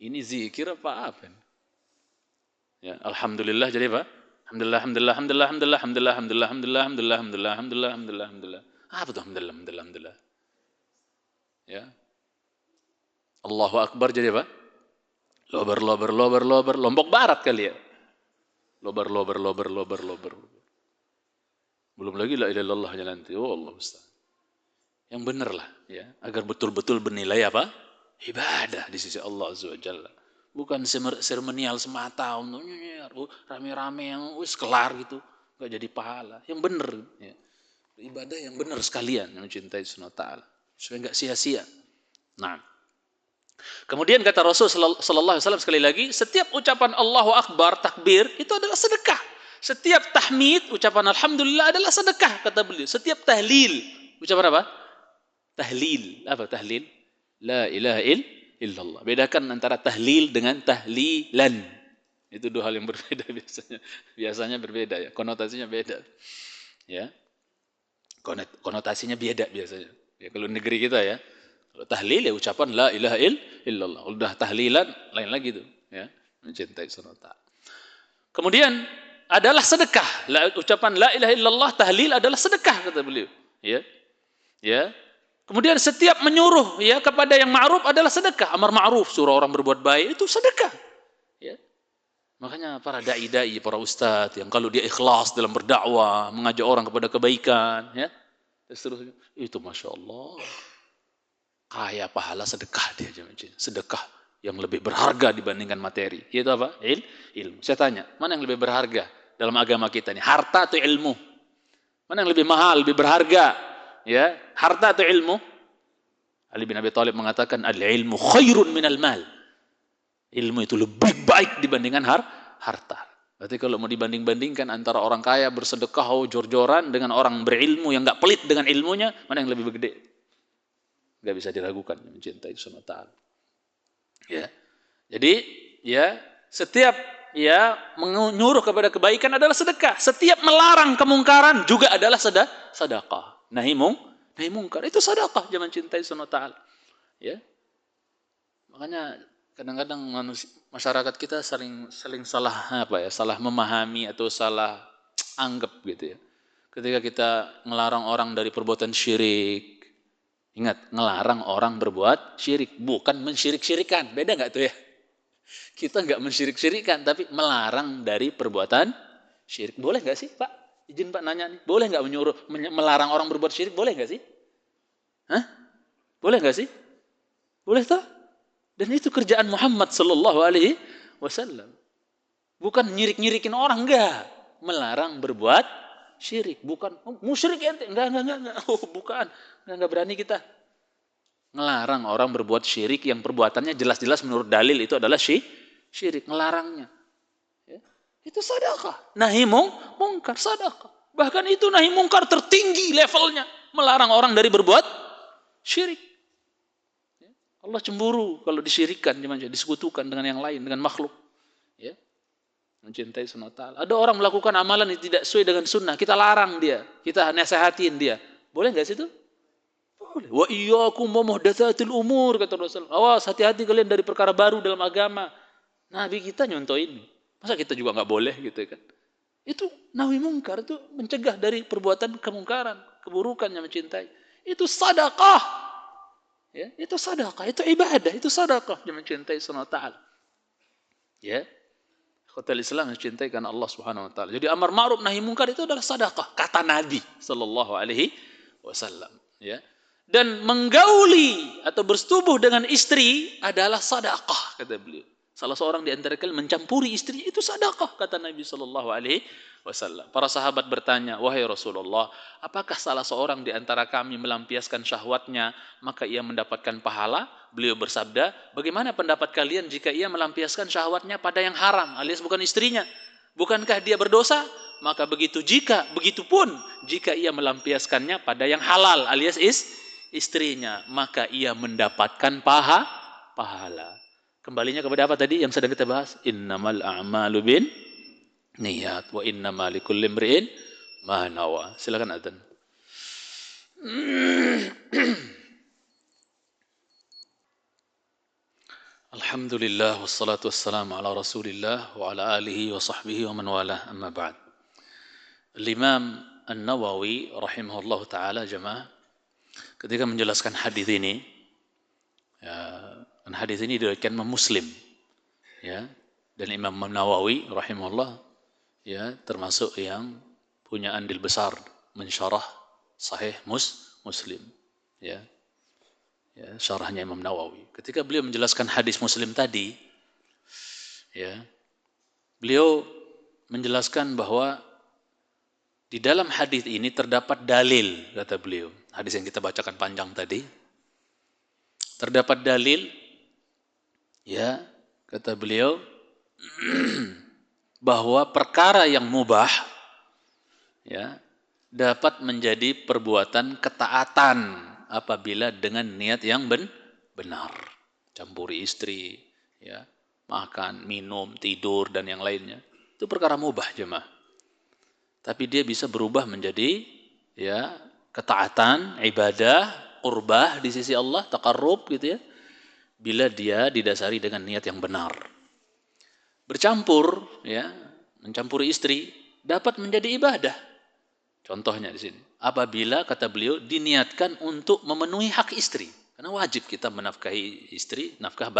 Ini zikir apa? Ya, alhamdulillah jadi apa? Alhamdulillah, alhamdulillah, alhamdulillah, alhamdulillah, alhamdulillah, alhamdulillah, alhamdulillah, alhamdulillah, alhamdulillah, alhamdulillah, alhamdulillah, alhamdulillah. Apa tuh alhamdulillah, alhamdulillah, alhamdulillah? Ya. Allahu Akbar jadi apa? Lobar, lobar, lobar, lobar, Lombok Barat kali ya. Lobar, lobar, lobar, lobar, lobar. Belum lagi la ilaha illallahnya nanti. Oh Allah Ustaz. Yang benar lah ya, agar betul-betul bernilai apa? Ibadah di sisi Allah Azza wa Jalla. Bukan seremonial semata untuk rame-rame yang kelar gitu, enggak jadi pahala. Yang benar ya. Ibadah yang benar sekalian yang mencintai Subhanahu wa taala supaya enggak sia-sia. Nah, kemudian kata Rasul sallallahu alaihi wasallam sekali lagi, setiap ucapan Allahu Akbar, takbir itu adalah sedekah. Setiap tahmid, ucapan alhamdulillah adalah sedekah kata beliau. Setiap tahlil, ucapan apa? Tahlil. Apa tahlil? La ilaha illallah. Bedakan antara tahlil dengan tahlilan. Itu dua hal yang berbeda biasanya. Biasanya berbeda ya, konotasinya beda. Ya. Konotasinya beda biasanya. Ya kalau negeri kita ya. Kalau tahlil ya ucapan la ilaha illallah. Udah tahlilan lain lagi tuh, ya. Mencintai Subhanahu wa taala. Kemudian adalah sedekah. Ucapan la ilaha illallah tahlil adalah sedekah kata beliau. Ya. Ya. Kemudian setiap menyuruh ya kepada yang ma'ruf adalah sedekah. Amar ma'ruf, suruh orang berbuat baik itu sedekah. Ya. Makanya para dai-dai, para ustadz yang kalau dia ikhlas dalam berdakwah, mengajak orang kepada kebaikan, ya. Seterusnya, itu Masya Allah. Kaya pahala sedekah dia. Sedekah yang lebih berharga dibandingkan materi. Itu apa? Ilmu. Saya tanya, mana yang lebih berharga dalam agama kita ini? Harta atau ilmu? Mana yang lebih mahal, lebih berharga? Ya, harta atau ilmu? Ali bin Abi Thalib mengatakan al-ilmu khairun minal mal. Ilmu itu lebih baik dibandingkan harta. Berarti kalau mau dibanding-bandingkan antara orang kaya bersedekah jor-joran dengan orang berilmu yang enggak pelit dengan ilmunya, mana yang lebih gede? Enggak bisa diragukan mencintai Subhanahu wa taala. Ya. Jadi, ya, setiap ya menyuruh kepada kebaikan adalah sedekah. Setiap melarang kemungkaran juga adalah sedekah. Nahi mungkar itu sedekah jangan cintai Subhanahu wa taala. Ya. Makanya kadang-kadang masyarakat kita saling salah salah memahami atau salah anggap gitu ya. Ketika kita ngelarang orang dari perbuatan syirik. Ingat, ngelarang orang berbuat syirik, bukan mensyirik-syirikan. Beda enggak tuh ya? Kita enggak mensyirik-syirikan tapi melarang dari perbuatan syirik. Boleh enggak sih, Pak? Izin Pak nanya nih, boleh nggak melarang orang berbuat syirik? Boleh nggak sih? Hah? Boleh nggak sih? Boleh toh? Dan itu kerjaan Muhammad Sallallahu Alaihi Wasallam. Bukan nyirik-nyirikin orang, enggak. Melarang berbuat syirik, bukan musyrik ente, enggak. Oh, bukan, enggak berani kita. Ngelarang orang berbuat syirik yang perbuatannya jelas-jelas menurut dalil itu adalah syirik, ngelarangnya. Itu sedekah. Nahi mungkar sedekah. Bahkan itu nahi mungkar tertinggi levelnya. Melarang orang dari berbuat syirik. Allah cemburu kalau disyirikan, disekutukan dengan yang lain, dengan makhluk. Ya. Mencintai Subhanahu wa taala. Ada orang melakukan amalan yang tidak sesuai dengan sunnah. Kita larang dia. Kita nasihatin dia. Boleh nggak sih itu? Boleh. Wa iyyakum wa muhdatsatil umur, kata Rasul. Awas, hati-hati kalian dari perkara baru dalam agama. Nabi kita nyontoh ini. Masa kita juga nggak boleh gitu kan? Itu nahi mungkar, itu mencegah dari perbuatan kemungkaran, keburukan yang mencintai. Itu sedekah. Ya, itu sedekah, itu ibadah, itu sedekah yang mencintai Subhanahu wa taala. Ya. Khotul Islam mencintai karena Allah Subhanahu wa taala. Jadi amar ma'ruf nahi mungkar itu adalah sedekah, kata Nabi sallallahu alaihi wasallam, ya. Dan menggauli atau bersetubuh dengan istri adalah sedekah, kata beliau. Salah seorang di antara kalian mencampuri istri itu sedekah, kata Nabi sallallahu alaihi wasallam. Para sahabat bertanya, "Wahai Rasulullah, apakah salah seorang di antara kami melampiaskan syahwatnya maka ia mendapatkan pahala?" Beliau bersabda, "Bagaimana pendapat kalian jika ia melampiaskan syahwatnya pada yang haram alias bukan istrinya? Bukankah dia berdosa? Maka begitupun jika ia melampiaskannya pada yang halal alias istrinya, maka ia mendapatkan pahala." Kembalinya kepada apa tadi yang sedang kita bahas? Innamal a'malu bin niyat wa innamal likulli imri'in ma nawa. Silakan adzan. Alhamdulillah wassalatu wassalamu ala Rasulillah wa ala alihi wa sahbihi wa man walah, amma ba'd. Al-Imam An-Nawawi rahimahullah taala jemaah ketika menjelaskan hadis ini, ya, hadis ini diriwayatkan Imam Muslim, ya, dan Imam Nawawi rahimahullah, ya, termasuk yang punya andil besar mensyarah Sahih Muslim, ya. Ya, syarahnya Imam Nawawi. Ketika beliau menjelaskan hadis Muslim tadi, ya, beliau menjelaskan bahwa di dalam hadis ini terdapat dalil, kata beliau. Hadis yang kita bacakan panjang tadi, terdapat dalil, ya, kata beliau, bahwa perkara yang mubah, ya, dapat menjadi perbuatan ketaatan apabila dengan niat yang benar. Campuri istri, ya, makan, minum, tidur, dan yang lainnya. Itu perkara mubah jemaah. Tapi dia bisa berubah menjadi, ya, ketaatan, ibadah, qurbah di sisi Allah, taqarrub gitu ya. Bila dia didasari dengan niat yang benar. Bercampur, ya, mencampuri istri dapat menjadi ibadah. Contohnya di sini, apabila kata beliau diniatkan untuk memenuhi hak istri, karena wajib kita menafkahi istri, nafkah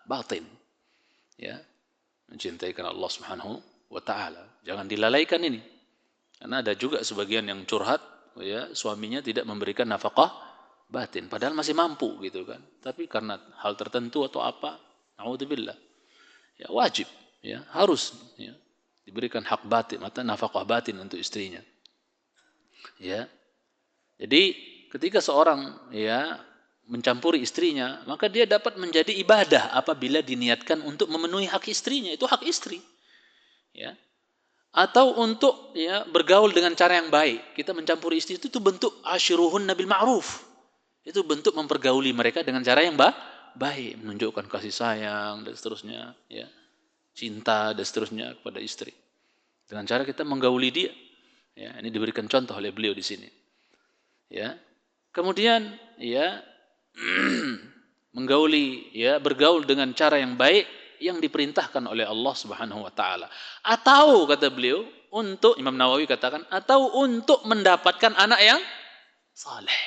batin, ya, mencintai karena Allah Subhanahu wa taala. Jangan dilalaikan ini. Karena ada juga sebagian yang curhat, ya, suaminya tidak memberikan nafkah batin, padahal masih mampu gitu kan. Tapi karena hal tertentu atau apa, naudzubillah, ya, wajib, ya, harus, ya, diberikan hak batin atau nafkah batin untuk istrinya. Ya, jadi ketika seorang, ya, mencampuri istrinya, maka dia dapat menjadi ibadah apabila diniatkan untuk memenuhi hak istrinya, itu hak istri, ya, atau untuk, ya, bergaul dengan cara yang baik. Kita mencampuri istri itu bentuk ashiruhunna bil ma'ruf, itu bentuk mempergauli mereka dengan cara yang baik, menunjukkan kasih sayang dan seterusnya, ya, cinta dan seterusnya kepada istri dengan cara kita menggauli dia. Ya, ini diberikan contoh oleh beliau di sini. Ya. Kemudian, ya, menggauli, ya, bergaul dengan cara yang baik yang diperintahkan oleh Allah Subhanahu wa taala. Atau kata beliau, untuk Imam Nawawi katakan, atau untuk mendapatkan anak yang saleh.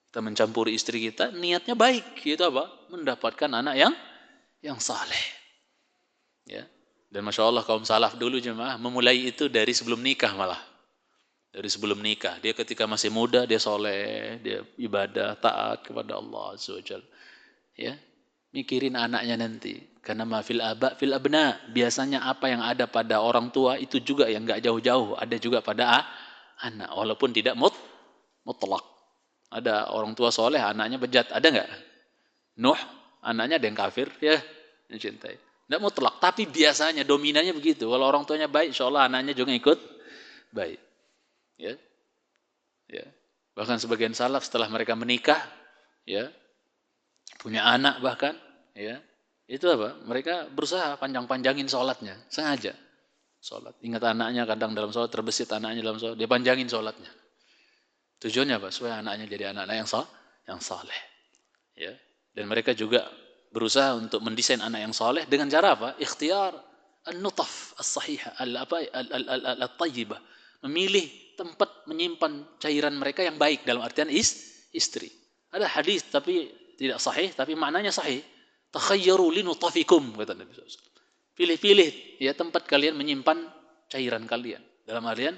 Kita mencampuri istri kita, niatnya baik, itu apa? Mendapatkan anak yang saleh. Ya. Dan Masya Allah kaum salaf dulu jemaah memulai itu dari sebelum nikah malah. Dari sebelum nikah. Dia ketika masih muda, dia soleh, dia ibadah, taat kepada Allah Azza wa Jalla. Ya. Mikirin anaknya nanti. Karena mafil aba fil abna. Biasanya apa yang ada pada orang tua itu juga yang gak jauh-jauh. Ada juga pada anak. Walaupun tidak mutlak. Ada orang tua soleh, anaknya bejat. Ada gak? Nuh, anaknya ada yang kafir. Ya, mencintai. Tidak mutlak, tapi biasanya dominannya begitu. Kalau orang tuanya baik, insya Allah anaknya juga ikut baik. Ya, ya. Bahkan sebagian salaf setelah mereka menikah, ya, punya anak bahkan, ya, itu apa? Mereka berusaha panjang-panjangin sholatnya, sengaja. Sholat. Ingat anaknya kadang dalam sholat terbesit anaknya dalam sholat, dia panjangin sholatnya. Tujuannya apa? Supaya anaknya jadi anak-anak yang saleh. Ya. Dan mereka juga berusaha untuk mendesain anak yang saleh dengan cara apa? Ikhtiar an-nutaf as-sahihah, al-tayyibah. Memilih tempat menyimpan cairan mereka yang baik dalam artian istri. Ada hadis tapi tidak sahih tapi maknanya sahih. Takhayyaru linutafikum kata Nabi SAW. Pilih-pilih, ya, tempat kalian menyimpan cairan kalian. Dalam artian,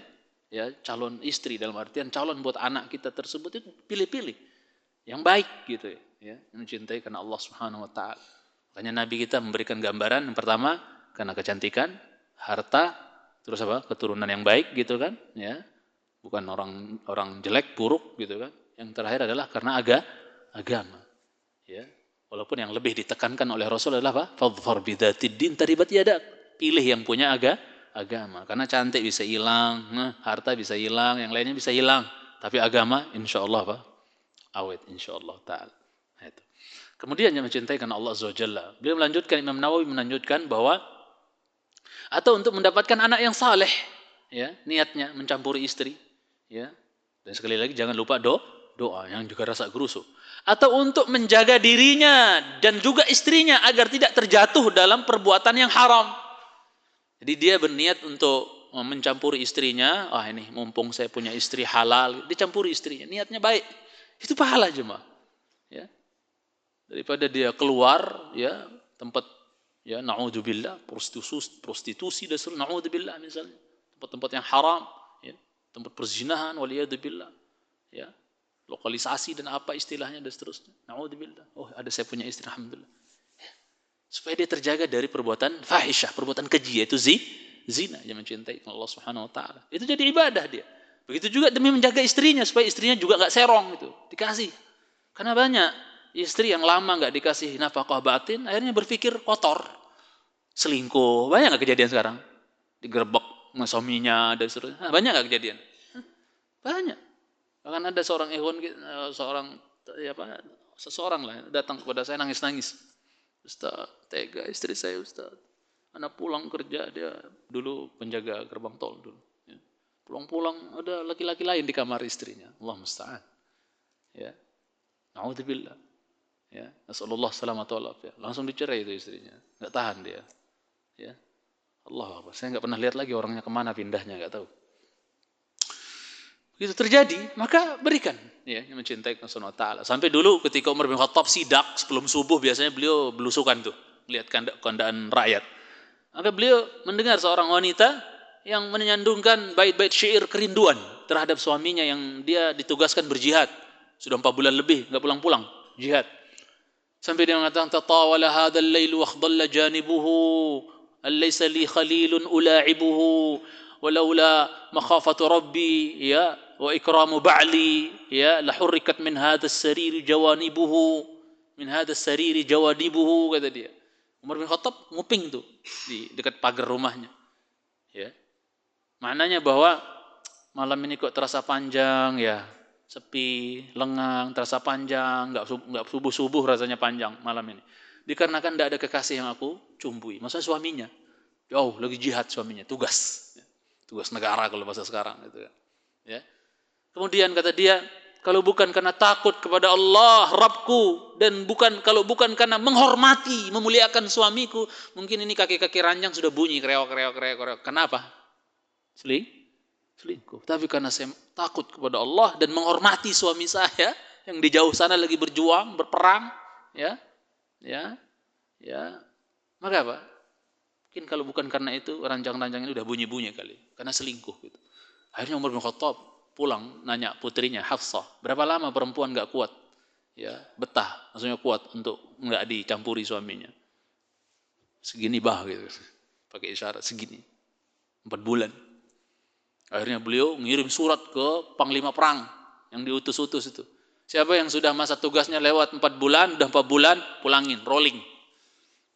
ya, calon istri, dalam artian calon buat anak kita tersebut itu pilih-pilih yang baik gitu ya. Ya, mencintai karena Allah Subhanahu wa taala. Makanya Nabi kita memberikan gambaran yang pertama karena kecantikan, harta, terus apa? Keturunan yang baik gitu kan, ya. Bukan orang jelek, buruk gitu kan. Yang terakhir adalah karena agama. Ya. Walaupun yang lebih ditekankan oleh Rasul adalah apa? Fadhfar bidzatid din taribat yadak. Pilih yang punya agama. Karena cantik bisa hilang, harta bisa hilang, yang lainnya bisa hilang. Tapi agama insyaallah apa? Awet insyaallah taala. Itu. Kemudian yang mencintai karena Allah Azza wa Jalla. Beliau melanjutkan, Imam Nawawi melanjutkan bahwa atau untuk mendapatkan anak yang saleh, ya, niatnya mencampuri istri, ya. Dan sekali lagi jangan lupa doa yang juga rasa gerusuk. Atau untuk menjaga dirinya dan juga istrinya agar tidak terjatuh dalam perbuatan yang haram. Jadi dia berniat untuk mencampuri istrinya, ini mumpung saya punya istri halal, dicampuri istrinya, niatnya baik. Itu pahala jemaah. Ya. Daripada dia keluar ya tempat ya naudzubillah prostitusi dan naudzubillah misalnya, tempat-tempat yang haram, ya, tempat perzinahan waliyadzubillah, ya. Lokalisasi dan apa istilahnya dan seterusnya. Naudzubillah. Oh, ada saya punya istri alhamdulillah. Ya. Supaya dia terjaga dari perbuatan fahisyah, perbuatan keji yaitu zina yang mencintai Allah Subhanahu wa taala. Itu jadi ibadah dia. Begitu juga demi menjaga istrinya supaya istrinya juga enggak serong itu. Dikasih. Karena banyak istri yang lama enggak dikasih nafkah batin, akhirnya berpikir kotor. Selingkuh. Banyak enggak kejadian sekarang? Digerebek sama suaminya dan seterusnya. Banyak enggak kejadian? Banyak. Bahkan ada seorang ikhwan, seseorang lah datang kepada saya nangis-nangis. Ustaz, tega istri saya Ustaz. Anak pulang kerja, dia dulu penjaga gerbang tol dulu. Ya. Pulang-pulang ada laki-laki lain di kamar istrinya. Allah musta'an. Ya. Na'udzubillah. Ya. Nasallallahu salamatu wal afiyah. Langsung dicerai itu istrinya. Enggak tahan dia. Ya. Allah Akbar. Saya enggak pernah lihat lagi orangnya kemana pindahnya, enggak tahu. Begitu terjadi, maka berikan ya yang mencintai Allah Subhanahu wa taala. Sampai dulu ketika Umar bin Khattab sidak sebelum subuh biasanya beliau belusukan tuh, melihat keadaan rakyat. Maka beliau mendengar seorang wanita yang menyandungkan bait-bait syair kerinduan terhadap suaminya yang dia ditugaskan berjihad. Sudah 4 bulan lebih enggak pulang-pulang jihad. Sampai dia mengatakan tatawala hadzal lail wa akhdalla janibuhu alaysa li khalilun ula'ibuhu walaula makhafatu rabbi ya wa ikramu ba'li ya la hurrikat min hadzal sariri jawanibuhu min hadzal sariri jawanibuhu, kata dia. Umar bin Khattab nguping tuh di dekat pagar rumahnya. Ya. Maknanya bahwa malam ini kok terasa panjang ya, sepi, lengang, terasa panjang, enggak subuh-subuh rasanya panjang malam ini. Dikarenakan tidak ada kekasih yang aku cumbui. Maksudnya suaminya. Jauh lagi jihad suaminya, tugas. Tugas negara kalau bahasa sekarang gitu kan. Ya. Kemudian kata dia, kalau bukan karena takut kepada Allah Rabbku dan kalau bukan karena menghormati, memuliakan suamiku, mungkin ini kaki-kaki ranjang sudah bunyi kreok. Kenapa? Selingkuh. Tapi karena saya takut kepada Allah dan menghormati suami saya yang di jauh sana lagi berjuang, berperang, ya. Maka apa? Mungkin kalau bukan karena itu ranjang-ranjang ini udah bunyi-bunyi kali, karena selingkuh gitu. Akhirnya Umar bin Khattab pulang nanya putrinya Hafsah, berapa lama perempuan enggak kuat? Ya, betah, maksudnya kuat untuk enggak dicampuri suaminya. Segini bah gitu. Pakai isyarat segini. 4 bulan. Akhirnya beliau ngirim surat ke panglima perang yang diutus-utus itu. Siapa yang sudah masa tugasnya lewat 4 bulan, udah 4 bulan, pulangin, rolling.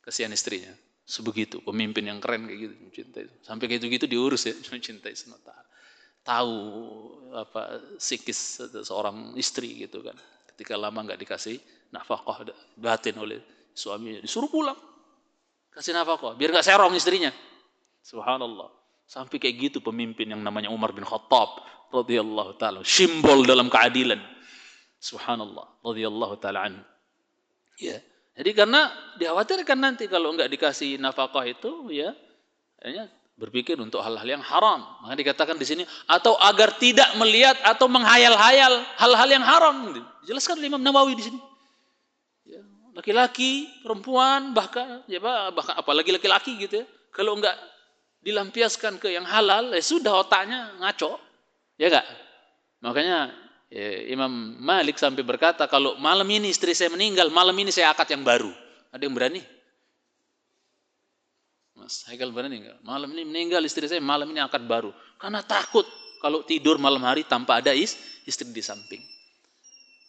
Kasihan istrinya. Sebegitu pemimpin yang keren kayak gitu, mencintai. Sampai kayak gitu diurus ya, mencintai SWT. Tahu apa psikis seorang istri gitu kan. Ketika lama enggak dikasih nafkah batin oleh suaminya, disuruh pulang. Kasih nafkah biar enggak serong istrinya. Subhanallah. Sampai kayak gitu pemimpin yang namanya Umar bin Khattab radhiyallahu taala, simbol dalam keadilan. Subhanallah, radhiyallahu taala anhu. Ya. Jadi karena dikhawatirkan nanti kalau enggak dikasih nafkah itu ya, hanya berpikir untuk hal-hal yang haram. Maka dikatakan di sini atau agar tidak melihat atau menghayal-hayal hal-hal yang haram. Dijelaskan oleh Imam Nawawi di sini. Ya, laki-laki, perempuan, bahkan apalagi laki-laki gitu ya. Kalau enggak dilampiaskan ke yang halal, ya sudah otaknya ngaco. Ya enggak? Makanya Imam Malik sampai berkata, kalau malam ini istri saya meninggal, malam ini saya akad yang baru. Ada yang berani? Mas Haikal berani enggak? Malam ini meninggal istri saya, malam ini akad baru. Karena takut kalau tidur malam hari tanpa ada istri di samping.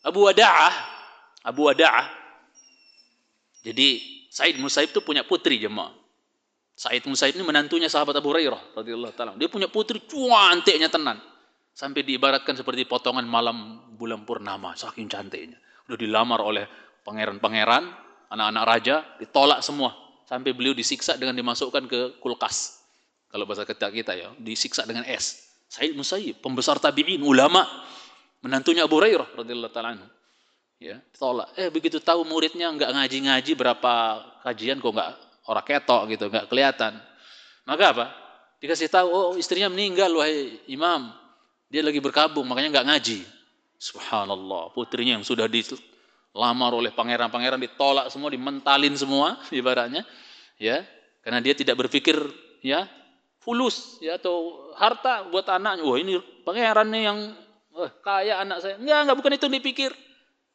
Abu Wada'ah. Jadi Said Musaib itu punya putri jemaah. Said Musaib ini menantunya sahabat Abu Hurairah radhiyallahu taala. Dia punya putri cantiknya tenan. Sampai diibaratkan seperti potongan malam bulan purnama, saking cantiknya. Udah dilamar oleh pangeran-pangeran, anak-anak raja, ditolak semua. Sampai beliau disiksa dengan dimasukkan ke kulkas. kalau bahasa kita ya, disiksa dengan es. Sa'id Musayyib, pembesar tabi'in, ulama, menantunya Abu Hurairah radhiyallahu ta'ala anhu. Ya, tolak. Begitu tahu muridnya enggak ngaji-ngaji berapa kajian kok enggak ora ketok gitu, enggak kelihatan. Maka apa? Dikasih tahu, oh istrinya meninggal wahai imam. Dia lagi berkabung, makanya enggak ngaji. Subhanallah, putrinya yang sudah dilamar oleh pangeran-pangeran ditolak semua, dimentalin semua ibaratnya, ya. Karena dia tidak berpikir ya fulus ya atau harta buat anaknya. Wah, ini pangeran nih yang kaya anak saya. Enggak bukan itu yang dipikir.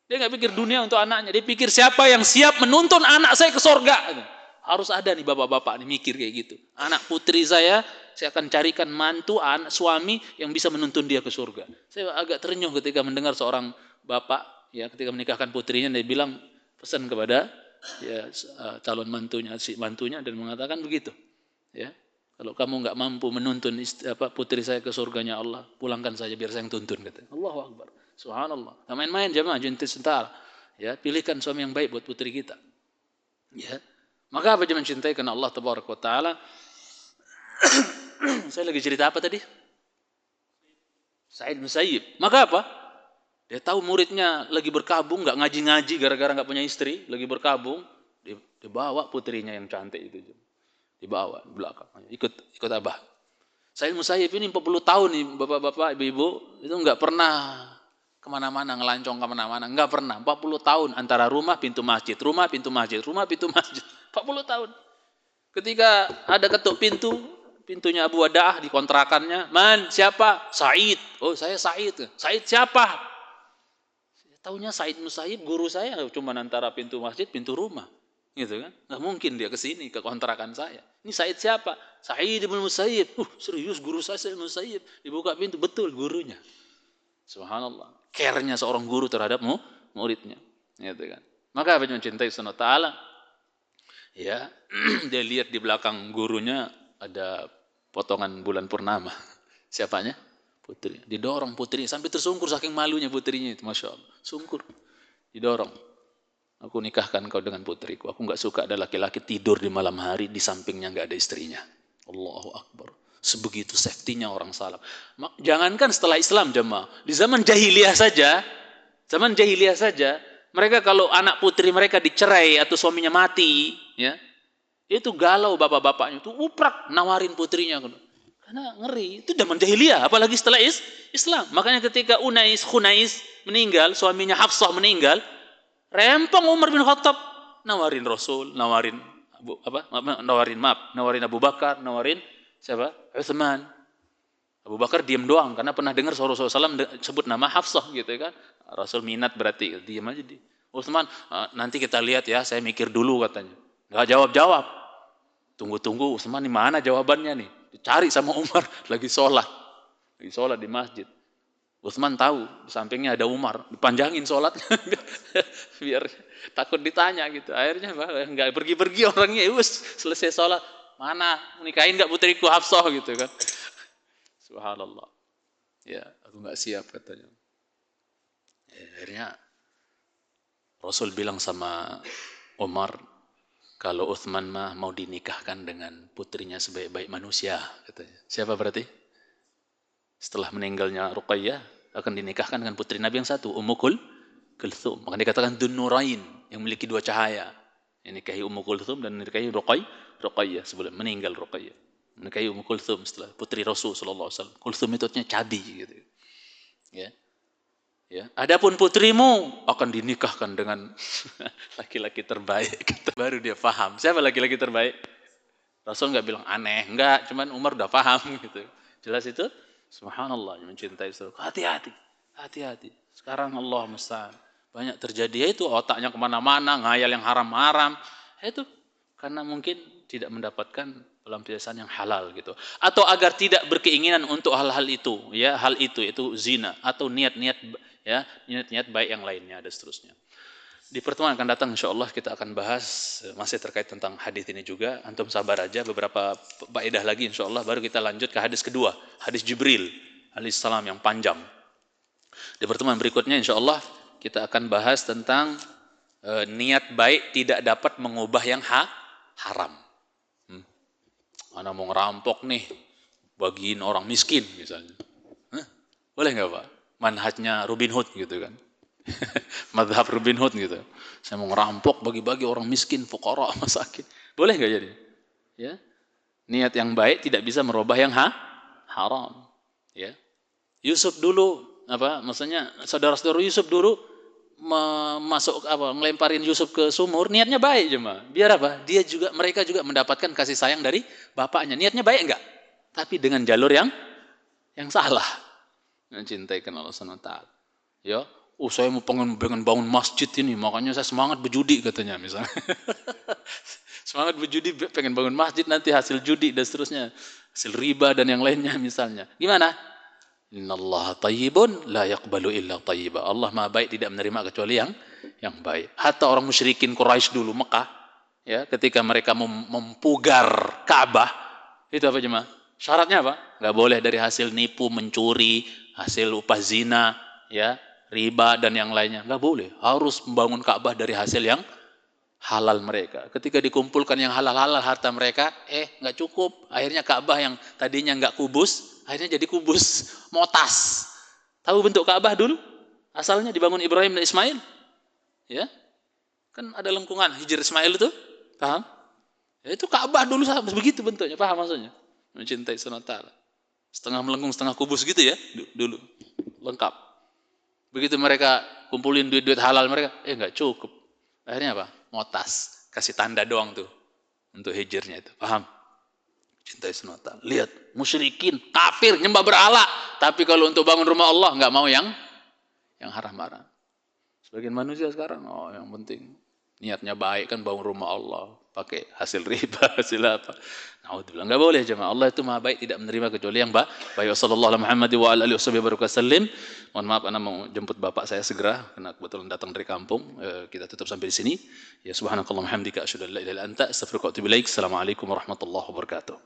Dia enggak pikir dunia untuk anaknya, dia pikir siapa yang siap menuntun anak saya ke surga. Harus ada nih bapak-bapak nih mikir kayak gitu. Anak putri saya akan carikan mantu, anak suami yang bisa menuntun dia ke surga. Saya agak terenyuh ketika mendengar seorang bapak ya ketika menikahkan putrinya, dia bilang pesan kepada ya calon mantunya, si mantunya, dan mengatakan begitu. Ya, kalau kamu nggak mampu menuntun putri saya ke surganya Allah, pulangkan saja biar saya yang tuntun, kata. Allahu Akbar. Subhanallah. Tak main-main jemaah juntis sebentar. Ya, pilihkan suami yang baik buat putri kita. Ya. Maka apa jemaah cintai karena Allah tabaraka wa taala. Saya lagi cerita apa tadi? Sa'id Musayyib. Maka apa? Dia tahu muridnya lagi berkabung, nggak ngaji-ngaji gara-gara nggak punya istri, lagi berkabung, dibawa putrinya yang cantik itu, dibawa di belakang, ikut abah. Sa'id Musayyib ini 40 tahun nih, bapak-bapak, ibu-ibu, itu nggak pernah kemana-mana, ngelancong kemana-mana, nggak pernah. 40 tahun antara rumah pintu masjid, rumah pintu masjid, rumah pintu masjid, 40 tahun. Ketika ada ketuk pintunya Abu Wada'ah di kontrakannya, man siapa? Sa'id. Oh saya Sa'id. Sa'id siapa? Taunya Sa'id Musayyib guru saya cuma antara pintu masjid, pintu rumah, gitu kan? Nggak mungkin dia kesini ke kontrakan saya. Ini Sa'id siapa? Sa'id bin Musayyib. Serius guru saya Sa'id Musayyib. Dibuka pintu, betul gurunya. Subhanallah. Care-nya seorang guru terhadap muridnya, gitu kan? Maka apa yang mencintai Subhanahu wa taala? Ya, dia lihat di belakang gurunya ada potongan bulan purnama. Siapanya? Putri. Didorong putrinya sampai tersungkur saking malunya putrinya itu, masya Allah. Sungkur. Didorong. Aku nikahkan kau dengan putriku. Aku nggak suka ada laki-laki tidur di malam hari di sampingnya nggak ada istrinya. Allahu Akbar. Sebegitu safety-nya orang salaf. Jangankan setelah Islam jemaah, di zaman jahiliyah saja, mereka kalau anak putri mereka dicerai atau suaminya mati, ya, itu galau bapak-bapaknya, itu uprak nawarin putrinya. Karena ngeri, itu zaman jahiliyah, apalagi setelah Islam. Makanya ketika Khunais meninggal, suaminya Hafsah meninggal, rempong Umar bin Khattab nawarin Rasul, nawarin Abu Bakar, nawarin siapa? Utsman. Abu Bakar diam doang karena pernah dengar Rasulullah SAW sebut nama Hafsah gitu kan. Rasul minat berarti diam aja di. Utsman, nanti kita lihat ya, saya mikir dulu katanya. Enggak jawab-jawab. Tunggu-tunggu Utsman di mana jawabannya nih? Dicari sama Umar lagi sholat di masjid. Utsman tahu di sampingnya ada Umar, dipanjangin sholatnya biar takut ditanya gitu. Akhirnya nggak pergi-pergi orangnya, selesai sholat, mana nikahin nggak putriku Hafsah gitu kan. Subhanallah. Ya, aku nggak siap katanya. Akhirnya Rasul bilang sama Umar, kalau Utsman mah mau dinikahkan dengan putrinya sebaik-baik manusia, katanya. Siapa berarti? Setelah meninggalnya Ruqayyah akan dinikahkan dengan putri Nabi yang satu, Ummu Kulthum. Maka dikatakan Dzun Nurain, yang memiliki dua cahaya. Yang nikahi Ummu Kulthum dan nikahi Ruqayyah sebelum meninggal Ruqayyah. Menikahi Ummu Kulthum setelah putri Rasul sallallahu alaihi wasallam. Kulthum itu artinya cabi gitu. Ya. Ya, adapun putrimu akan dinikahkan dengan laki-laki terbaik. Baru dia paham. Siapa laki-laki terbaik? Rasul nggak bilang aneh, enggak, cuman Umar udah paham gitu. Jelas itu? Subhanallah, mencintai Rasul. Hati-hati. Sekarang Allah musta'an. Banyak terjadi, itu otaknya kemana-mana, ngayal yang haram-haram. Itu karena mungkin tidak mendapatkan pelampiasan yang halal gitu. Atau agar tidak berkeinginan untuk hal-hal itu, ya, hal itu zina atau niat-niat baik yang lainnya dan seterusnya. Di pertemuan akan datang insyaallah kita akan bahas masih terkait tentang hadis ini juga. Antum sabar aja, beberapa faedah lagi insyaallah baru kita lanjut ke hadis kedua, hadis Jibril alaihissalam yang panjang. Di pertemuan berikutnya insyaallah kita akan bahas tentang niat baik tidak dapat mengubah yang haram. Ana mau ngerampok nih, bagiin orang miskin misalnya. Hah? Boleh nggak Pak? Manhajnya Robin Hood gitu kan. Madhab Robin Hood gitu. Saya mau ngerampok bagi-bagi orang miskin, fuqara, masakin. Boleh nggak jadi? Ya. Niat yang baik tidak bisa merubah yang haram. Ya. Yusuf dulu maksudnya saudara-saudara Yusuf dulu ngelemparin Yusuf ke sumur, niatnya baik cuma. Biar mereka juga mendapatkan kasih sayang dari bapaknya. Niatnya baik enggak? Tapi dengan jalur yang salah. Mencintai Allah Subhanahu wa taala. Ya, saya mau pengen bangun masjid ini, makanya saya semangat berjudi katanya misalnya. Semangat berjudi, pengen bangun masjid, nanti hasil judi dan seterusnya, hasil riba dan yang lainnya misalnya. Gimana? Innallaha thayyibun la yaqbalu illa thayyiba. Allah Maha baik, tidak menerima kecuali yang baik. Hatta orang musyrikin Quraisy dulu Mekah, ya, ketika mereka mempugar Ka'bah, itu apa jemaah? Syaratnya apa? Enggak boleh dari hasil nipu, mencuri, hasil upah zina, ya, riba dan yang lainnya. Enggak boleh. Harus membangun Ka'bah dari hasil yang halal mereka. Ketika dikumpulkan yang halal-halal harta mereka, enggak cukup. Akhirnya Ka'bah yang tadinya enggak kubus, akhirnya jadi kubus, motas. Tahu bentuk Ka'bah dulu? Asalnya dibangun Ibrahim dan Ismail. Ya. Kan ada lengkungan Hijr Ismail itu. Paham? Ya, itu Ka'bah dulu begitu bentuknya, paham maksudnya? Mencintai SWT. Setengah melengkung, setengah kubus gitu ya, dulu. Lengkap. Begitu mereka kumpulin duit-duit halal mereka, enggak cukup. Akhirnya apa? Motas. Kasih tanda doang tuh. Untuk hijrnya itu. Paham? Cintai SWT. Lihat, musyrikin, kafir, nyembah berhala. Tapi kalau untuk bangun rumah Allah, enggak mau yang haram-haram. Sebagian manusia sekarang, yang penting niatnya baik kan bangun rumah Allah. Pakai hasil riba, hasil apa. Naudzubillah, enggak boleh jemaah. Allah itu Maha baik, tidak menerima kecuali yang baik. Sallallahu alaihi Muhammad wa alihi wasallam. Mohon maaf, ana mau jemput bapak saya segera karena kebetulan datang dari kampung. Kita tutup sampai di sini. Ya subhanakallahumma hamdika asyhadu an la ilaha illa anta astaghfiruka wa atubu ilaik. Assalamualaikum warahmatullahi wabarakatuh.